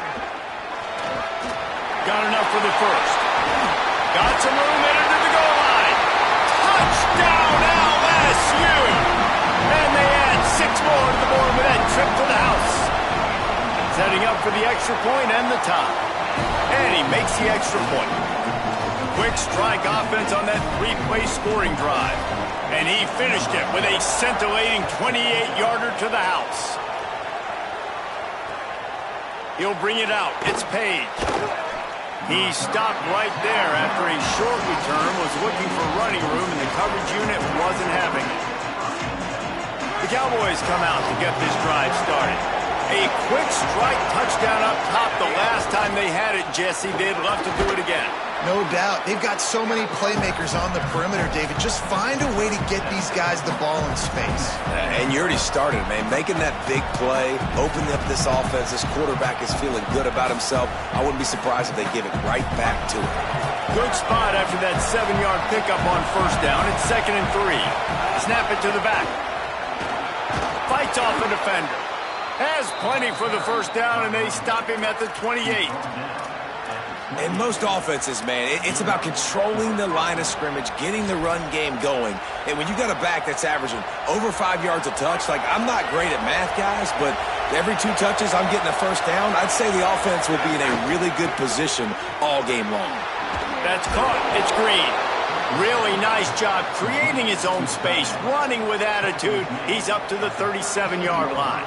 Got enough for the first. Got some room in to the goal line. Touchdown LSU! And they add 6 more to the board with that trip to the house. Setting up for the extra point and the tie. And he makes the extra point. Quick strike offense on that 3-play scoring drive. And he finished it with a scintillating 28-yarder to the house. He'll bring it out. It's Page. He stopped right there after a short return, was looking for running room, and the coverage unit wasn't having it. The Cowboys come out to get this drive started. A quick strike touchdown up top the last time they had it, Jesse. They'd love to do it again. No doubt. They've got so many playmakers on the perimeter, David. Just find a way to get these guys the ball in space. And you already started, man. Making that big play, opening up this offense. This quarterback is feeling good about himself. I wouldn't be surprised if they give it right back to him. Good spot after that 7-yard pickup on first down. It's 2nd and 3. Snap it to the back. Fights off a defender. Has plenty for the first down, and they stop him at the 28. In most offenses, man, it's about controlling the line of scrimmage, getting the run game going. And when you got a back that's averaging over 5 yards a touch, like, I'm not great at math, guys, but every 2 touches I'm getting a first down, I'd say the offense will be in a really good position all game long. That's caught. It's Green. Really nice job creating his own space, running with attitude. He's up to the 37-yard line.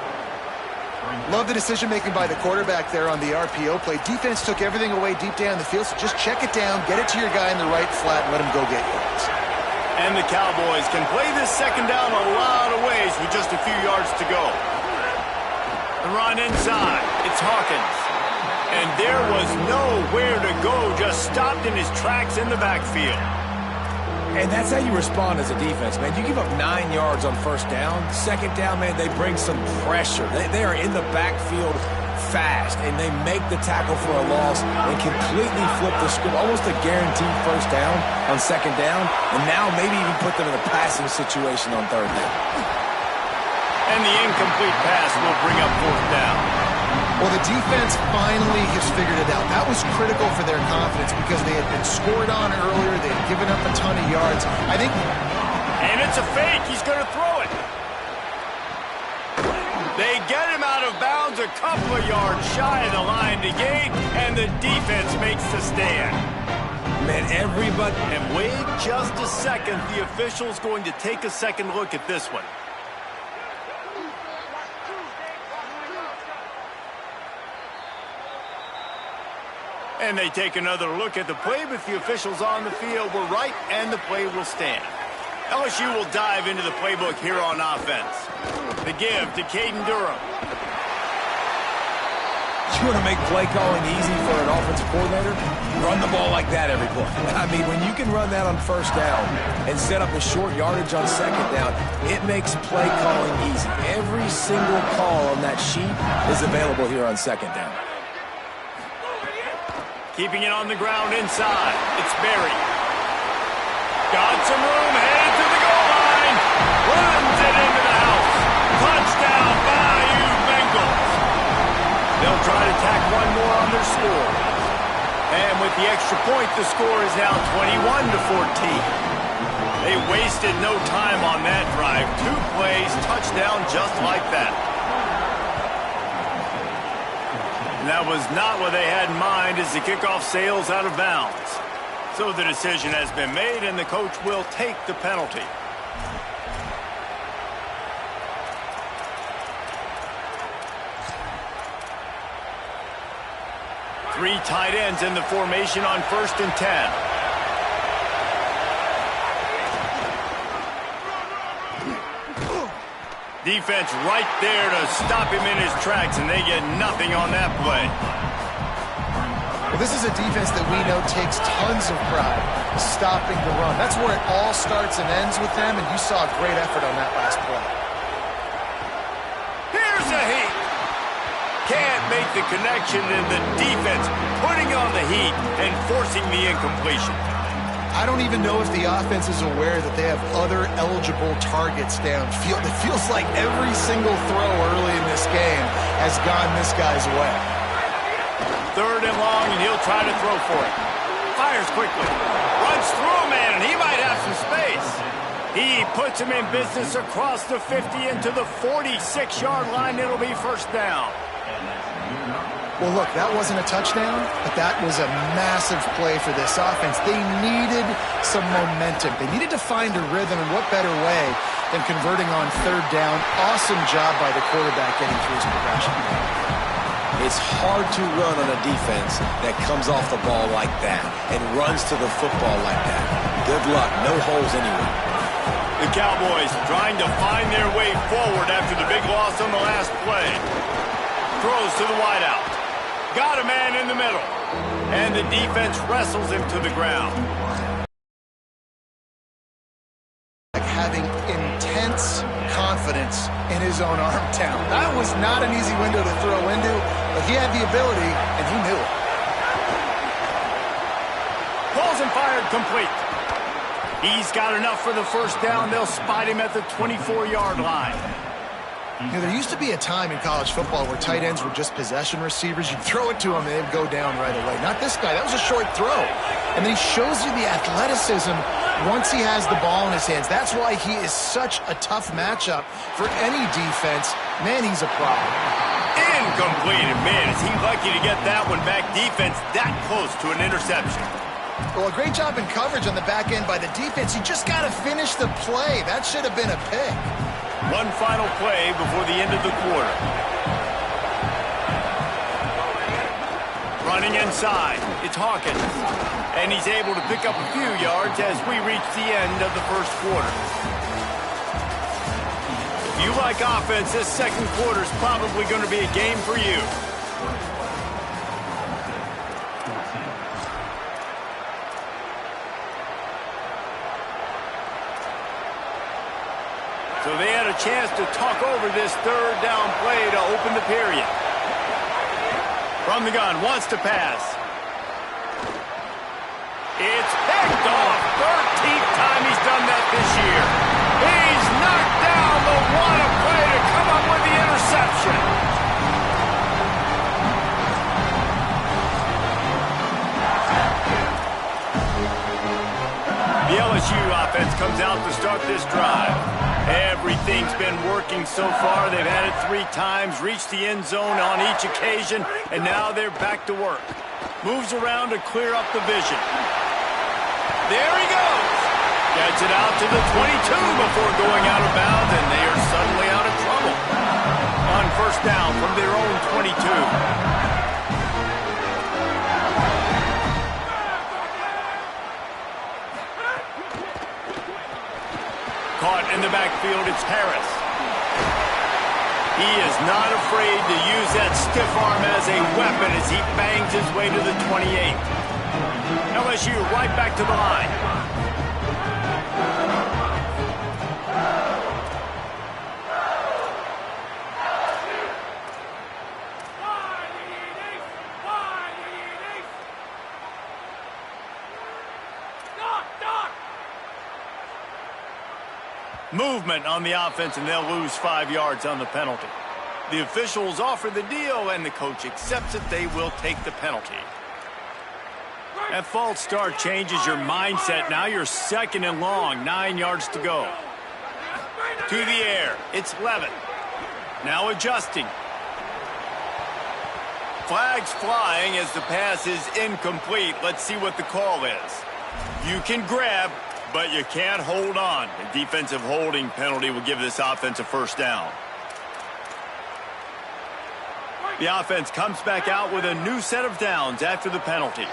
Love the decision-making by the quarterback there on the RPO play. Defense took everything away deep down the field, so just check it down, get it to your guy in the right flat, and let him go get yards. And the Cowboys can play this second down a lot of ways with just a few yards to go. The run inside. It's Hawkins. And there was nowhere to go, just stopped in his tracks in the backfield. And that's how you respond as a defense, man. You give up 9 yards on first down. Second down, man, they bring some pressure. They are in the backfield fast, and they make the tackle for a loss and completely flip the script. Almost a guaranteed first down on second down, and now maybe even put them in a passing situation on third down. And the incomplete pass will bring up fourth down. Well, the defense finally has figured it out. That was critical for their confidence because they had been scored on earlier. They had given up a ton of yards. I think... And it's a fake. He's going to throw it. They get him out of bounds a couple of yards shy of the line to gain, and the defense makes the stand. Man, everybody... And wait just a second. The official's going to take a second look at this one. And they take another look at the play, but the officials on the field were right, and the play will stand. LSU will dive into the playbook here on offense. The give to Caden Durham. You want to make play calling easy for an offensive coordinator? Run the ball like that every play. I mean, when you can run that on first down and set up a short yardage on second down, it makes play calling easy. Every single call on that sheet is available here on second down. Keeping it on the ground inside. It's Berry. Got some room, headed to the goal line. Runs it into the house. Touchdown, Bayou Bengals. They'll try to tack one more on their score. And with the extra point, the score is now 21-14. They wasted no time on that drive. 2 plays, touchdown just like that. And that was not what they had in mind as the kickoff sails out of bounds. So the decision has been made, and the coach will take the penalty. Three tight ends in the formation on 1st and 10. Defense right there to stop him in his tracks, and they get nothing on that play. Well, this is a defense that we know takes tons of pride stopping the run. That's where it all starts and ends with them, and you saw a great effort on that last play. Here's a heat. Can't make the connection, and the defense putting on the heat and forcing the incompletion. I don't even know if the offense is aware that they have other eligible targets downfield. It feels like every single throw early in this game has gone this guy's way. 3rd and long, and he'll try to throw for it. Fires quickly. Runs through a man, and he might have some space. He puts him in business across the 50 into the 46-yard line. It'll be 1st down. Well, look, that wasn't a touchdown, but that was a massive play for this offense. They needed some momentum. They needed to find a rhythm, and what better way than converting on 3rd down. Awesome job by the quarterback getting through his progression. It's hard to run on a defense that comes off the ball like that and runs to the football like that. Good luck. No holes anywhere. The Cowboys trying to find their way forward after the big loss on the last play. Throws to the wideout. Got a man in the middle. And the defense wrestles him to the ground. Having intense confidence in his own arm talent. That was not an easy window to throw into, but he had the ability, and he knew it. Pulls and fired complete. He's got enough for the 1st down. They'll spot him at the 24-yard line. You know, there used to be a time in college football where tight ends were just possession receivers. You'd throw it to them, and they'd go down right away. Not this guy. That was a short throw. And then he shows you the athleticism once he has the ball in his hands. That's why he is such a tough matchup for any defense. Man, he's a problem. Incomplete. Man, is he lucky to get that one back. Defense that close to an interception. Well, a great job in coverage on the back end by the defense. You just got to finish the play. That should have been a pick. One final play before the end of the quarter. Running inside, it's Hawkins. And he's able to pick up a few yards as we reach the end of the 1st quarter. If you like offense, this 2nd quarter is probably going to be a game for you. So they had a chance to talk over this 3rd down play to open the period. From the gun, wants to pass. It's picked off. 13th time he's done that this year. He's knocked down the one play to come up with the interception. The LSU offense comes out to start this drive. Everything's been working so far. They've had it 3 times, reached the end zone on each occasion, and now they're back to work. Moves around to clear up the vision. There he goes. Gets it out to the 22 before going out of bounds, and they are suddenly out of trouble. On first down from their own 22. Caught in the backfield, it's Harris. He is not afraid to use that stiff arm as a weapon as he bangs his way to the 28. LSU right back to the line. Movement on the offense, and they'll lose 5 yards on the penalty. The officials offer the deal, and the coach accepts it. They will take the penalty. That false start changes your mindset. Now you're second and long, 9 yards to go. To the air, it's Levin. Now adjusting. Flags flying as the pass is incomplete. Let's see what the call is. You can grab, but you can't hold on. The defensive holding penalty will give this offense a first down. The offense comes back out with a new set of downs after the penalty.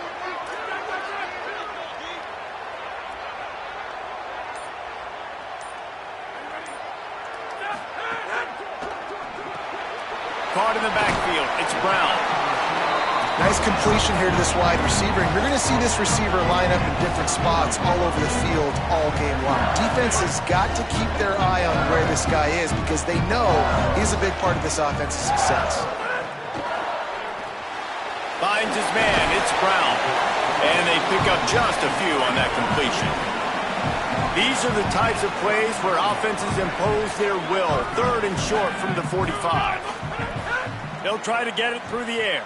Caught in the backfield, it's Brown. Nice completion here to this wide receiver, and you're going to see this receiver line up in different spots all over the field all game long. Defense has got to keep their eye on where this guy is because they know he's a big part of this offense's success. Finds his man, it's Brown. And they pick up just a few on that completion. These are the types of plays where offenses impose their will. 3rd and short from the 45. They'll try to get it through the air.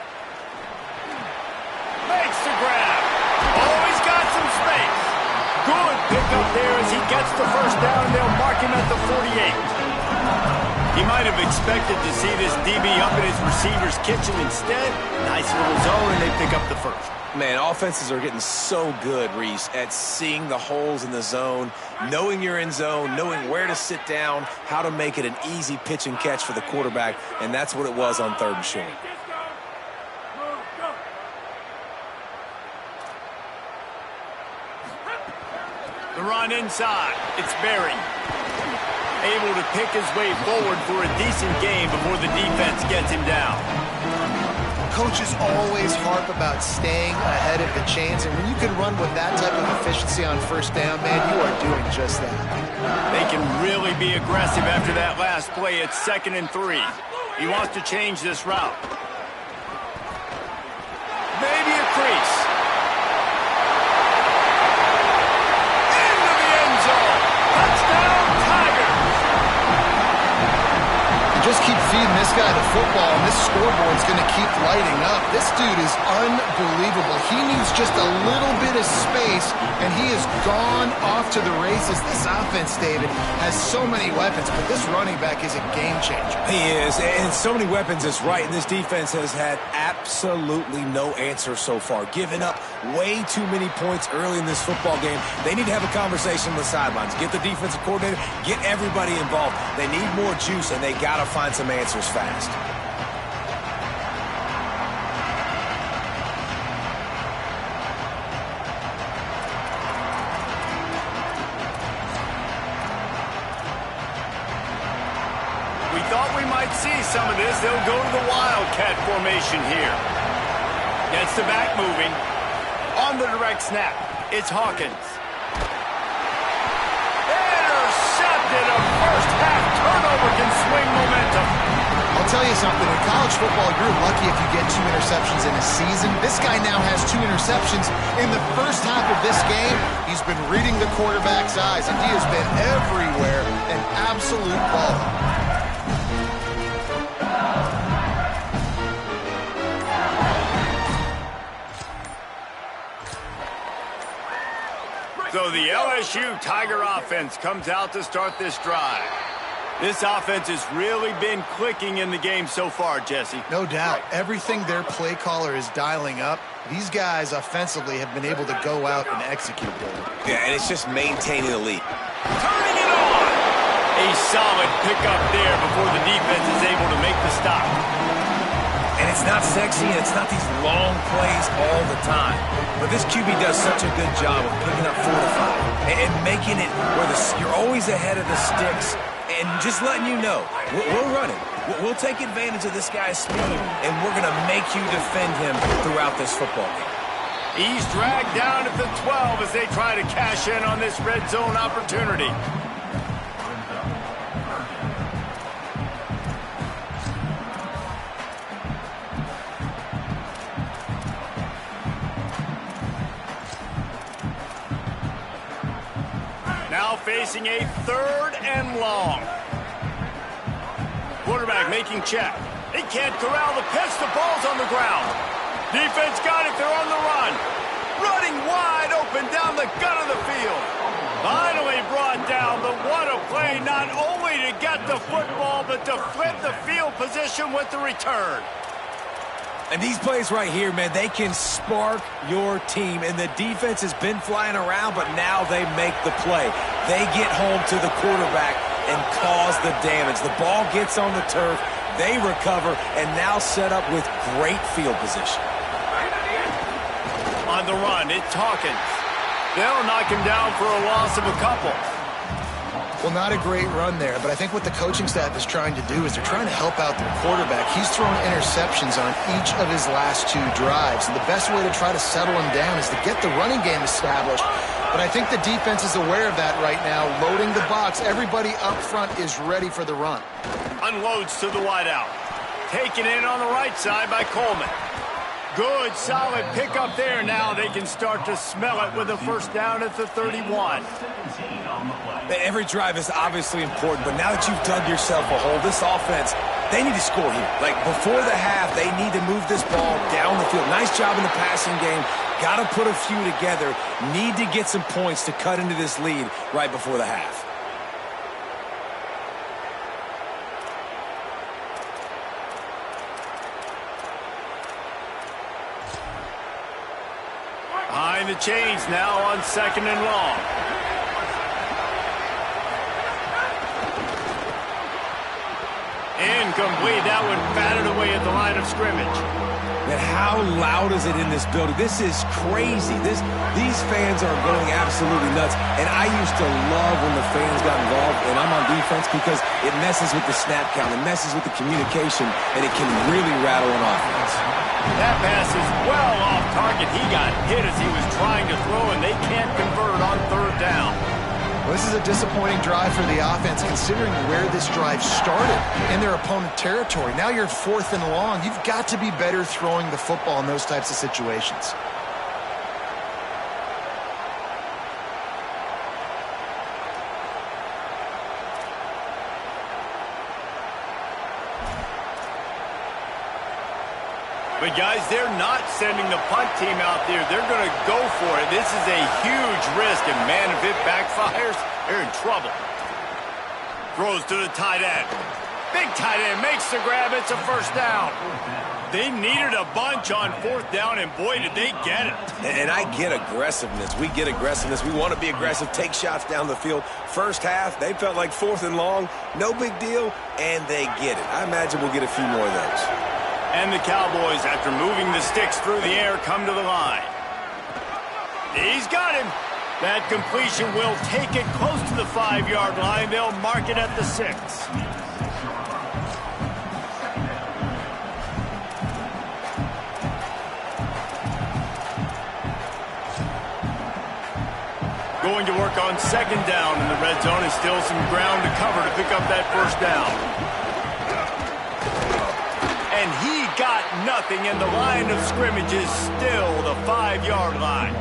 Makes the grab. Oh, he's got some space. Good pickup there as he gets the first down. They'll mark him at the 48. He might have expected to see this DB up in his receiver's kitchen. Instead, nice little zone, and they pick up the first. Man, offenses are getting so good, Reese, at seeing the holes in the zone, knowing you're in zone, knowing where to sit down, how to make it an easy pitch and catch for the quarterback, and that's what it was on 3rd and short. The run inside. It's Berry. Able to pick his way forward for a decent game before the defense gets him down. Coaches always harp about staying ahead of the chains, and when you can run with that type of efficiency on first down, man, you are doing just that. They can really be aggressive after that last play. It's 2nd and 3. He wants to change this route. Maybe a crease. Into the end zone. Touchdown, Tigers. Just keep feeding this guy the football, and this scoreboard's going to keep lighting up. This dude is unbelievable. He needs just a little bit of space, and he has gone off to the races. This offense, David, has so many weapons, but this running back is a game changer. He is, and so many weapons is right, and this defense has had absolutely no answer so far. Giving up way too many points early in this football game. They need to have a conversation on the sidelines. Get the defensive coordinator, get everybody involved. They need more juice, and they got to find some answers fast. We thought we might see some of this. They'll go to the Wildcat formation here. Gets the back moving. On the direct snap, it's Hawkins. Intercepted. A first half turnover can swing momentum. I'll tell you something, in college football, you're lucky if you get 2 interceptions in a season. This guy now has 2 interceptions in the first half of this game. He's been reading the quarterback's eyes, and he has been everywhere, an absolute baller. So the LSU Tiger offense comes out to start this drive. This offense has really been clicking in the game so far, Jesse. No doubt. Everything their play caller is dialing up, these guys offensively have been able to go out and execute there. Yeah, and it's just maintaining the lead. Turning it on! A solid pickup there before the defense is able to make the stop. And it's not sexy, and it's not these long plays all the time. But this QB does such a good job of picking up 4 to 5 and making it where you're always ahead of the sticks and just letting you know, we're running. We'll take advantage of this guy's speed, and we're going to make you defend him throughout this football game. He's dragged down at the 12 as they try to cash in on this red zone opportunity. Now facing a 3rd and long. Quarterback making check. They can't corral the pitch. The ball's on the ground. Defense got it. They're on the run. Running wide open down the gut of the field. Finally brought down, but what a play, not only to get the football, but to flip the field position with the return. And these plays right here, man, they can spark your team. And the defense has been flying around, but now they make the play. They get home to the quarterback and cause the damage. The ball gets on the turf, they recover, and now set up with great field position. On the run, it's Hawkins. They'll knock him down for a loss of a couple. Well, not a great run there, but I think what the coaching staff is trying to do is they're trying to help out their quarterback. He's thrown interceptions on each of his last 2 drives, and the best way to try to settle him down is to get the running game established. But I think the defense is aware of that right now, loading the box. Everybody up front is ready for the run. Unloads to the wideout. Taken in on the right side by Coleman. Good, solid pickup there. Now they can start to smell it with a first down at the 31. Every drive is obviously important, but now that you've dug yourself a hole, this offense, they need to score here. Like, before the half, they need to move this ball down the field. Nice job in the passing game. Got to put a few together. Need to get some points to cut into this lead right before the half. Behind the chains now on 2nd and long. Incomplete. That one batted away at the line of scrimmage. And how loud is it in this building? This is crazy. These fans are going absolutely nuts. And I used to love when the fans got involved, and I'm on defense, because it messes with the snap count. It messes with the communication, and it can really rattle an offense. That pass is well off target. He got hit as he was trying to throw, and they can't convert on 3rd down. Well, this is a disappointing drive for the offense, considering where this drive started in their opponent territory. Now you're 4th and long. You've got to be better throwing the football in those types of situations. But, guys, they're not sending the punt team out there. They're going to go for it. This is a huge risk, and, man, if it backfires, they're in trouble. Throws to the tight end. Big tight end makes the grab. It's a first down. They needed a bunch on 4th down, and, boy, did they get it. And I get aggressiveness. We get aggressiveness. We want to be aggressive, take shots down the field. First half, they felt like 4th and long. No big deal, and they get it. I imagine we'll get a few more of those. And the Cowboys, after moving the sticks through the air, come to the line. He's got him. That completion will take it close to the 5-yard line. They'll mark it at the 6. Going to work on 2nd down in the red zone, and still some ground to cover to pick up that first down. And he got nothing, and the line of scrimmage is still the 5-yard line.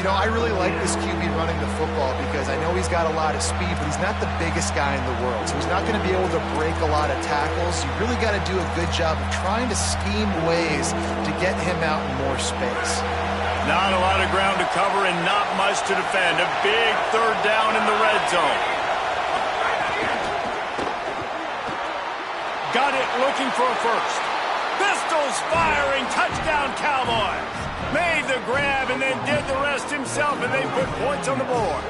You know, I really like this QB running the football because I know he's got a lot of speed, but he's not the biggest guy in the world. So he's not going to be able to break a lot of tackles. You really got to do a good job of trying to scheme ways to get him out in more space. Not a lot of ground to cover and not much to defend. A big 3rd down in the red zone. Got it, looking for a first. Pistols firing, touchdown Cowboys. Made the grab and then did the rest himself, and they put points on the board.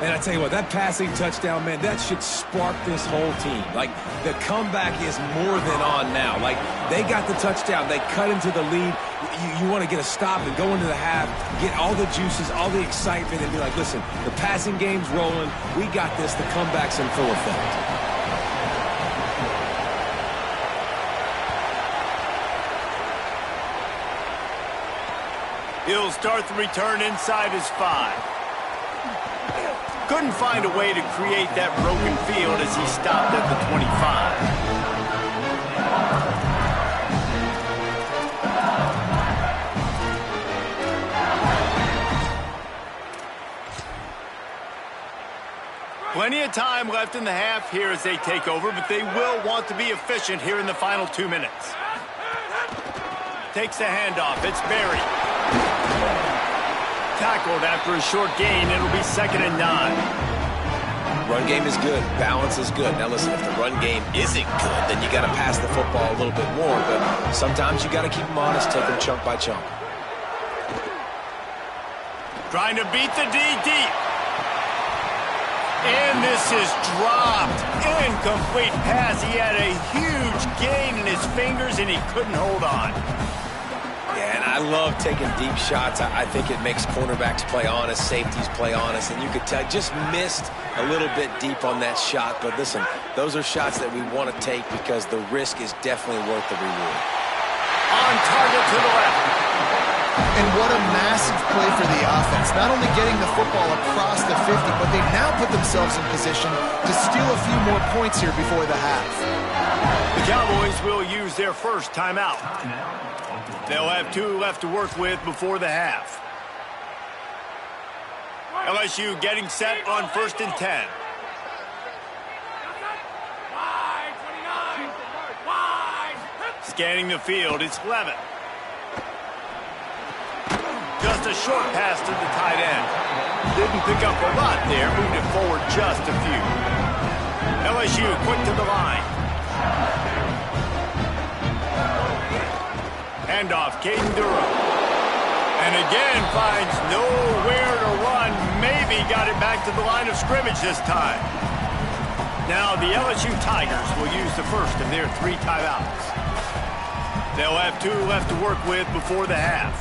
And I tell you what, that passing touchdown, man, that should spark this whole team. Like, the comeback is more than on now. Like, they got the touchdown. They cut into the lead. You want to get a stop and go into the half, get all the juices, all the excitement, and be like, listen, the passing game's rolling. We got this. The comeback's in full effect. He'll start the return inside his 5. Couldn't find a way to create that broken field as he stopped at the 25. Plenty of time left in the half here as they take over, but they will want to be efficient here in the final 2 minutes. Takes the handoff. It's Berry. Tackled after a short gain. It'll be 2nd and 9. Run game is good. Balance is good. Now, listen, if the run game isn't good, then you got to pass the football a little bit more. But sometimes you got to keep them honest, take them chunk by chunk. Trying to beat the D deep. And this is dropped. Incomplete pass. He had a huge gain in his fingers, and he couldn't hold on. Yeah, and I love taking deep shots. I think it makes cornerbacks play honest, safeties play honest, and you could tell just missed a little bit deep on that shot. But listen, those are shots that we want to take because the risk is definitely worth the reward. On target to the left. And what a massive play for the offense. Not only getting the football across the 50, but they've now put themselves in position to steal a few more points here before the half. The Cowboys will use their first timeout. They'll have 2 left to work with before the half. LSU getting set on 1st and 10. Scanning the field, it's Levitt. Just a short pass to the tight end. Didn't pick up a lot there, moved it forward just a few. LSU quick to the line. Handoff, Caden Durham. And again finds nowhere to run. Maybe got it back to the line of scrimmage this time. Now the LSU Tigers will use the first of their 3 timeouts. They'll have 2 left to work with before the half.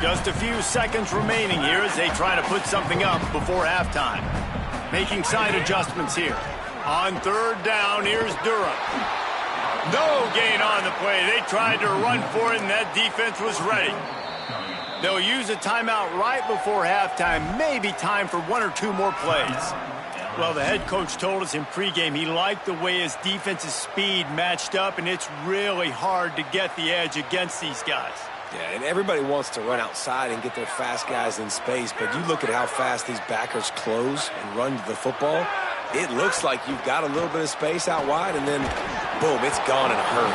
Just a few seconds remaining here as they try to put something up before halftime. Making side adjustments here. On 3rd down, here's Durham. No gain on the play. They tried to run for it, and that defense was ready. They'll use a timeout right before halftime. Maybe time for 1 or 2 more plays. Well, the head coach told us in pregame he liked the way his defense's speed matched up, and it's really hard to get the edge against these guys. Yeah, and everybody wants to run outside and get their fast guys in space, but you look at how fast these backers close and run to the football, it looks like you've got a little bit of space out wide, and then, boom, it's gone in a hurry.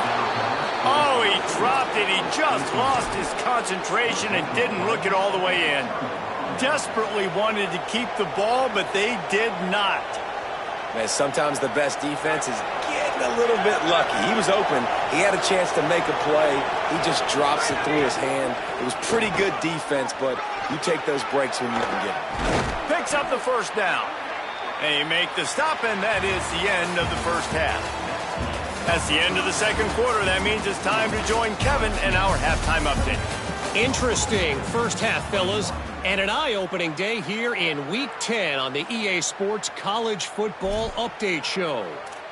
Oh, he dropped it. He just lost his concentration and didn't look it all the way in. Desperately wanted to keep the ball, but they did not. Man, sometimes the best defense is getting a little bit lucky. He was open. He had a chance to make a play. He just drops it through his hand. It was pretty good defense, but you take those breaks when you can get them. Picks up the 1st down. They make the stop, and that is the end of the first half. That's the end of the 2nd quarter. That means it's time to join Kevin and our halftime update. Interesting first half, fellas, and an eye-opening day here in Week 10 on the EA Sports College Football Update Show.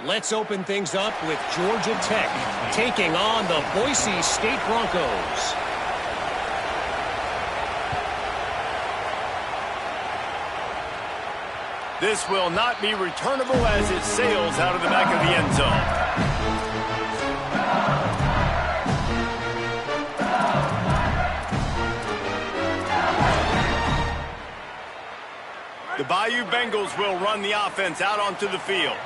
Let's open things up with Georgia Tech taking on the Boise State Broncos. This will not be returnable as it sails out of the back of the end zone. The Bayou Bengals will run the offense out onto the field.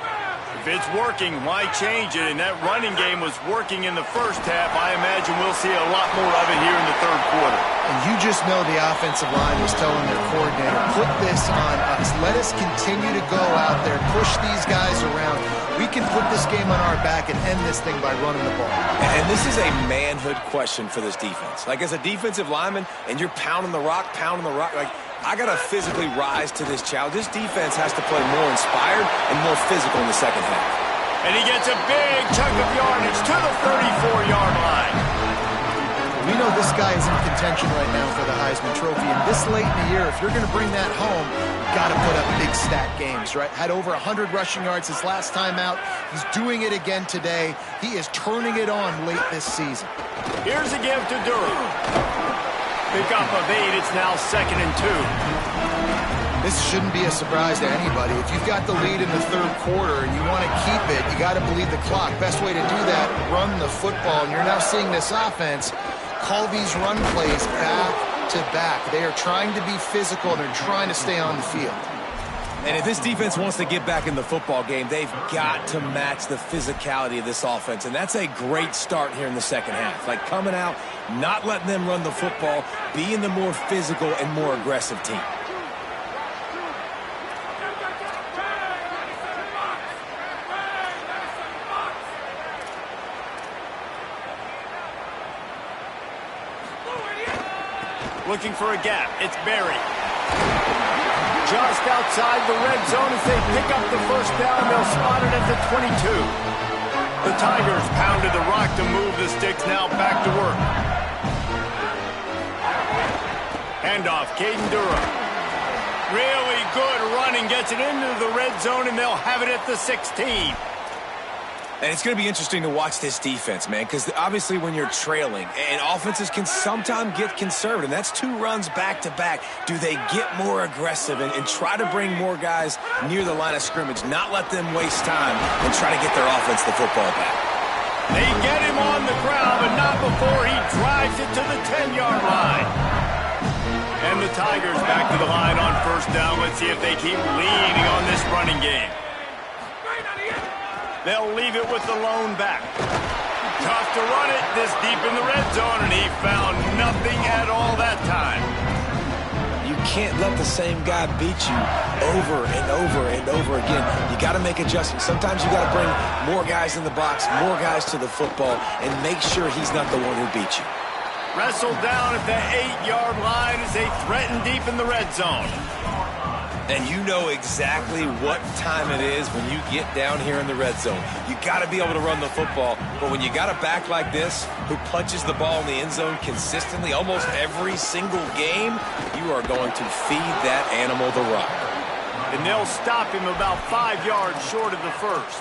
If it's working, why change it? And that running game was working in the first half. I imagine we'll see a lot more of it here in the third quarter. And you just know the offensive line was telling their coordinator, put this on us. Let us continue to go out there, push these guys around. We can put this game on our back and end this thing by running the ball. And this is a manhood question for this defense. Like, as a defensive lineman, and you're pounding the rock, like, I got to physically rise to this challenge. This defense has to play more inspired and more physical in the second half. And he gets a big chunk of yardage to the 34-yard line. We know this guy is in contention right now for the Heisman Trophy. And this late in the year, if you're going to bring that home, got to put up big stat games, right? Had over 100 rushing yards his last time out. He's doing it again today. He is turning it on late this season. Here's a give to Durham. Pick up of 8. It's now 2nd and 2. This shouldn't be a surprise to anybody. If you've got the lead in the third quarter and you want to keep it, you got to bleed the clock. Best way to do that, run the football. And you're now seeing this offense call these run plays back to back. They are trying to be physical, and they're trying to stay on the field. And if this defense wants to get back in the football game, they've got to match the physicality of this offense. And that's a great start here in the second half. Like, coming out, not letting them run the football, being the more physical and more aggressive team. Looking for a gap. It's Berry. Just outside the red zone as they pick up the first down. They'll spot it at the 22. The Tigers pounded the rock to move the sticks. Now back to work. Handoff, Caden Durham. Really good running. Gets it into the red zone, and they'll have it at the 16. And it's going to be interesting to watch this defense, man, because obviously when you're trailing, and offenses can sometimes get conservative, and that's 2 runs back-to-back. Do they get more aggressive and try to bring more guys near the line of scrimmage, not let them waste time, and try to get their offense the football back? They get him on the ground, but not before he drives it to the 10-yard line. And the Tigers back to the line on first down. Let's see if they keep leaning on this running game. They'll leave it with the lone back. Tough to run it this deep in the red zone, and he found nothing at all that time. You can't let the same guy beat you over and over and over again. You got to make adjustments. Sometimes you got to bring more guys in the box, more guys to the football, and make sure he's not the one who beat you. Wrestled down at the 8-yard line as they threaten deep in the red zone. And you know exactly what time it is when you get down here in the red zone. You got to be able to run the football. But when you got a back like this who punches the ball in the end zone consistently almost every single game, you are going to feed that animal the rock. And they'll stop him about 5 yards short of the first.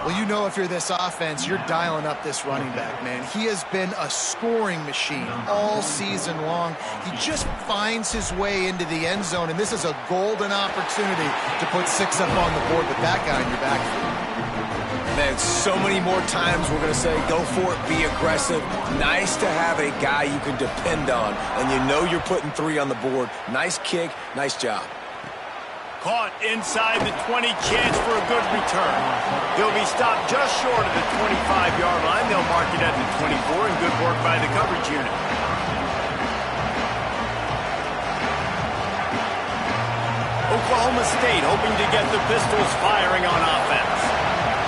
Well, you know if you're this offense, you're dialing up this running back, man. He has been a scoring machine all season long. He just finds his way into the end zone, and this is a golden opportunity to put 6 up on the board with that guy in your backfield. Man, so many more times we're going to say, go for it, be aggressive. Nice to have a guy you can depend on, and you know you're putting 3 on the board. Nice kick, nice job. Caught inside the 20, chance for a good return. He'll be stopped just short of the 25-yard line. They'll mark it at the 24, and good work by the coverage unit. Oklahoma State hoping to get the Pistols firing on offense.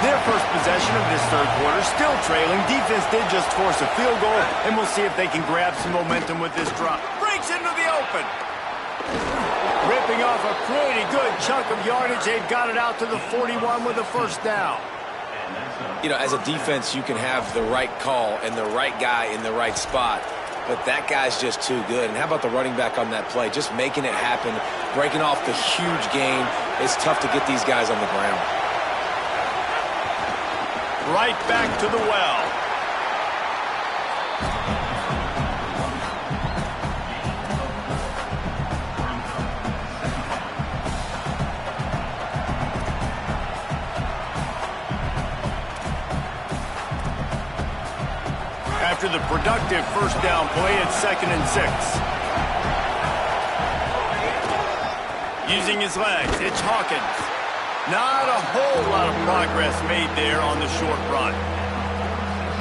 Their first possession of this third quarter, still trailing. Defense did just force a field goal, and we'll see if they can grab some momentum with this drop. Breaks into the open. Ripping off a pretty good chunk of yardage. They've got it out to the 41 with a first down. You know, as a defense, you can have the right call and the right guy in the right spot, but that guy's just too good. And how about the running back on that play? Just making it happen, breaking off the huge gain. It's tough to get these guys on the ground. Right back to the well. After the productive first down play, it's 2nd and 6. Using his legs, it's Hawkins. Not a whole lot of progress made there on the short run.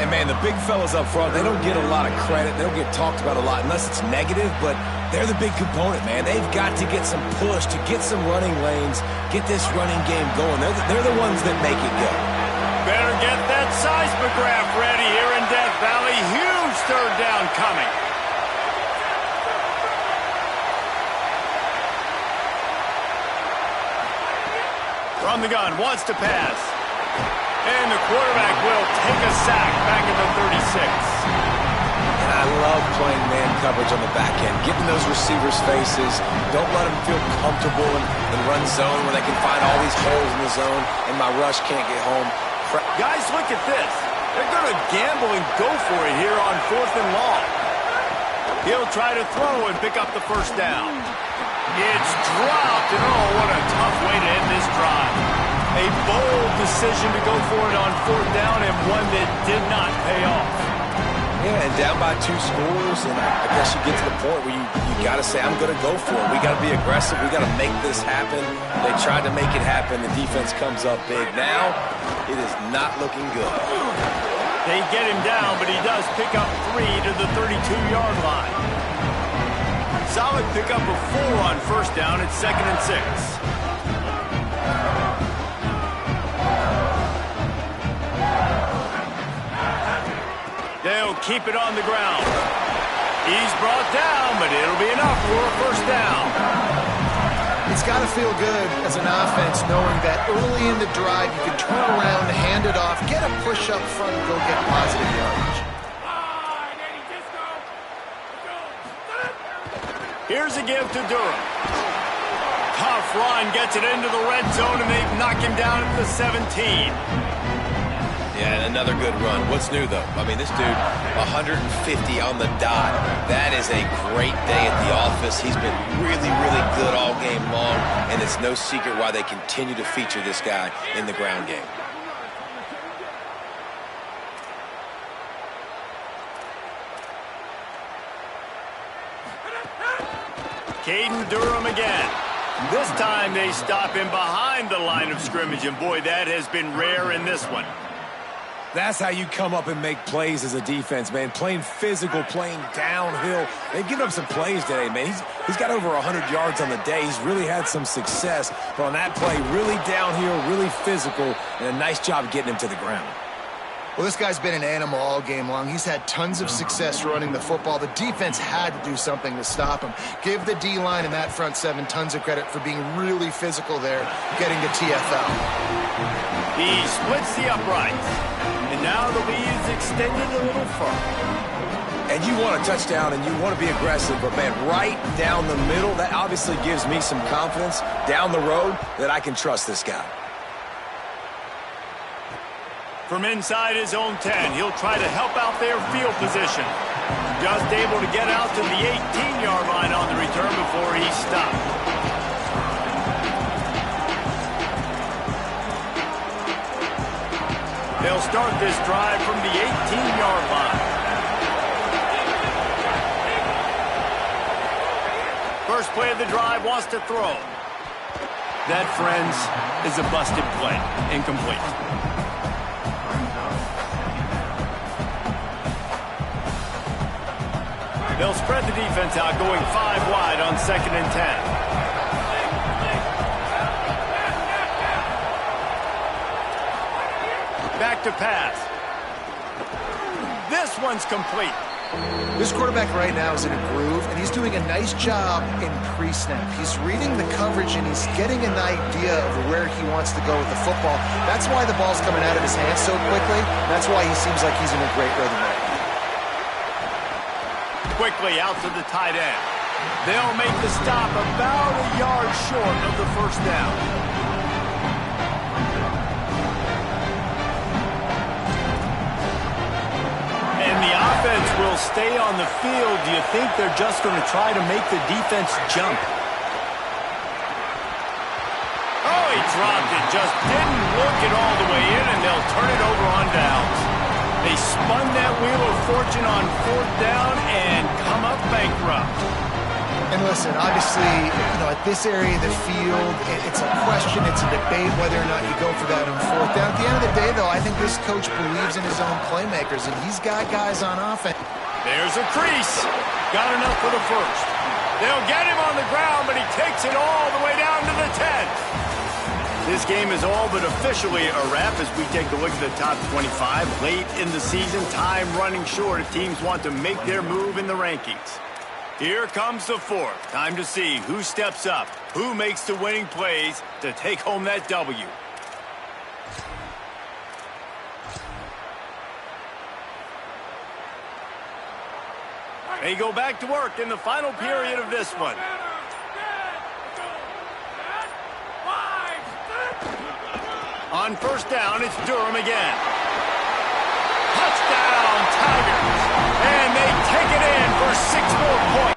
And, man, the big fellas up front, they don't get a lot of credit. They don't get talked about a lot unless it's negative, but they're the big component, man. They've got to get some push, to get some running lanes, get this running game going. They're the ones that make it go. Better get that seismograph ready here in Death Valley. Huge third down coming. From the gun, wants to pass. And the quarterback will take a sack back at the 36. And I love playing man coverage on the back end, getting those receivers' faces. Don't let them feel comfortable in run zone where they can find all these holes in the zone and my rush can't get home. Guys, look at this. They're going to gamble and go for it here on 4th and long. He'll try to throw and pick up the first down. It's dropped, and oh, what a tough way to end this drive. A bold decision to go for it on 4th down and one that did not pay off. Yeah, and down by 2 scores, and I guess you get to the point where you got to say, I'm going to go for it. We got to be aggressive. We got to make this happen. They tried to make it happen. The defense comes up big. Now, it is not looking good. They get him down, but he does pick up 3 to the 32-yard line. Solid pickup of 4 on 1st down at 2nd and 6. They'll keep it on the ground. He's brought down, but it'll be enough for a 1st down. It's got to feel good as an offense knowing that early in the drive you can turn around, hand it off, get a push up front, and go get positive yardage. Here's a give to Durham. Tough run, gets it into the red zone, and they've knocked him down at the 17. Yeah, and another good run. What's new, though? I mean, this dude, 150 on the dot. That is a great day at the office. He's been really, really good all game long, and it's no secret why they continue to feature this guy in the ground game. Caden Durham again. This time they stop him behind the line of scrimmage, and boy, that has been rare in this one. That's how you come up and make plays as a defense, man. Playing physical, playing downhill. They've given up some plays today, man. He's got over 100 yards on the day. He's really had some success. But on that play, really downhill, really physical, and a nice job getting him to the ground. Well, this guy's been an animal all game long. He's had tons of success running the football. The defense had to do something to stop him. Give the D-line and that front 7 tons of credit for being really physical there, getting to TFL. He splits the uprights, and now the lead's extended a little further. And you want a touchdown, and you want to be aggressive, but, man, right down the middle, that obviously gives me some confidence down the road that I can trust this guy. From inside his own 10, he'll try to help out their field position. Just able to get out to the 18-yard line on the return before he's stopped. They'll start this drive from the 18-yard line. First play of the drive, wants to throw. That, friends, is a busted play. Incomplete. They'll spread the defense out, going 5 wide on 2nd and 10. Back to pass. This one's complete. This quarterback right now is in a groove, and he's doing a nice job in pre-snap. He's reading the coverage, and he's getting an idea of where he wants to go with the football. That's why the ball's coming out of his hands so quickly. That's why he seems like he's in a great rhythm right now. Quickly out to the tight end. They'll make the stop about a yard short of the 1st down. And the offense will stay on the field. Do you think they're just going to try to make the defense jump? Oh, he dropped it. Just didn't look it all the way in, and they'll turn it over on downs. They spun that wheel of fortune on 4th down and come up bankrupt. And listen, obviously, at this area of the field, it's a question, it's a debate whether or not you go for that on fourth down. At the end of the day, though, I think this coach believes in his own playmakers, and he's got guys on offense. There's a crease. Got enough for the first. They'll get him on the ground, but he takes it all the way down to the 10. This game is all but officially a wrap as we take a look at the top 25. Late in the season, time running short if teams want to make their move in the rankings. Here comes the fourth. Time to see who steps up, who makes the winning plays to take home that W. They go back to work in the final period of this one. On first down, it's Durham again. Touchdown, Tigers! And they take it in for 6 more points.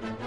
You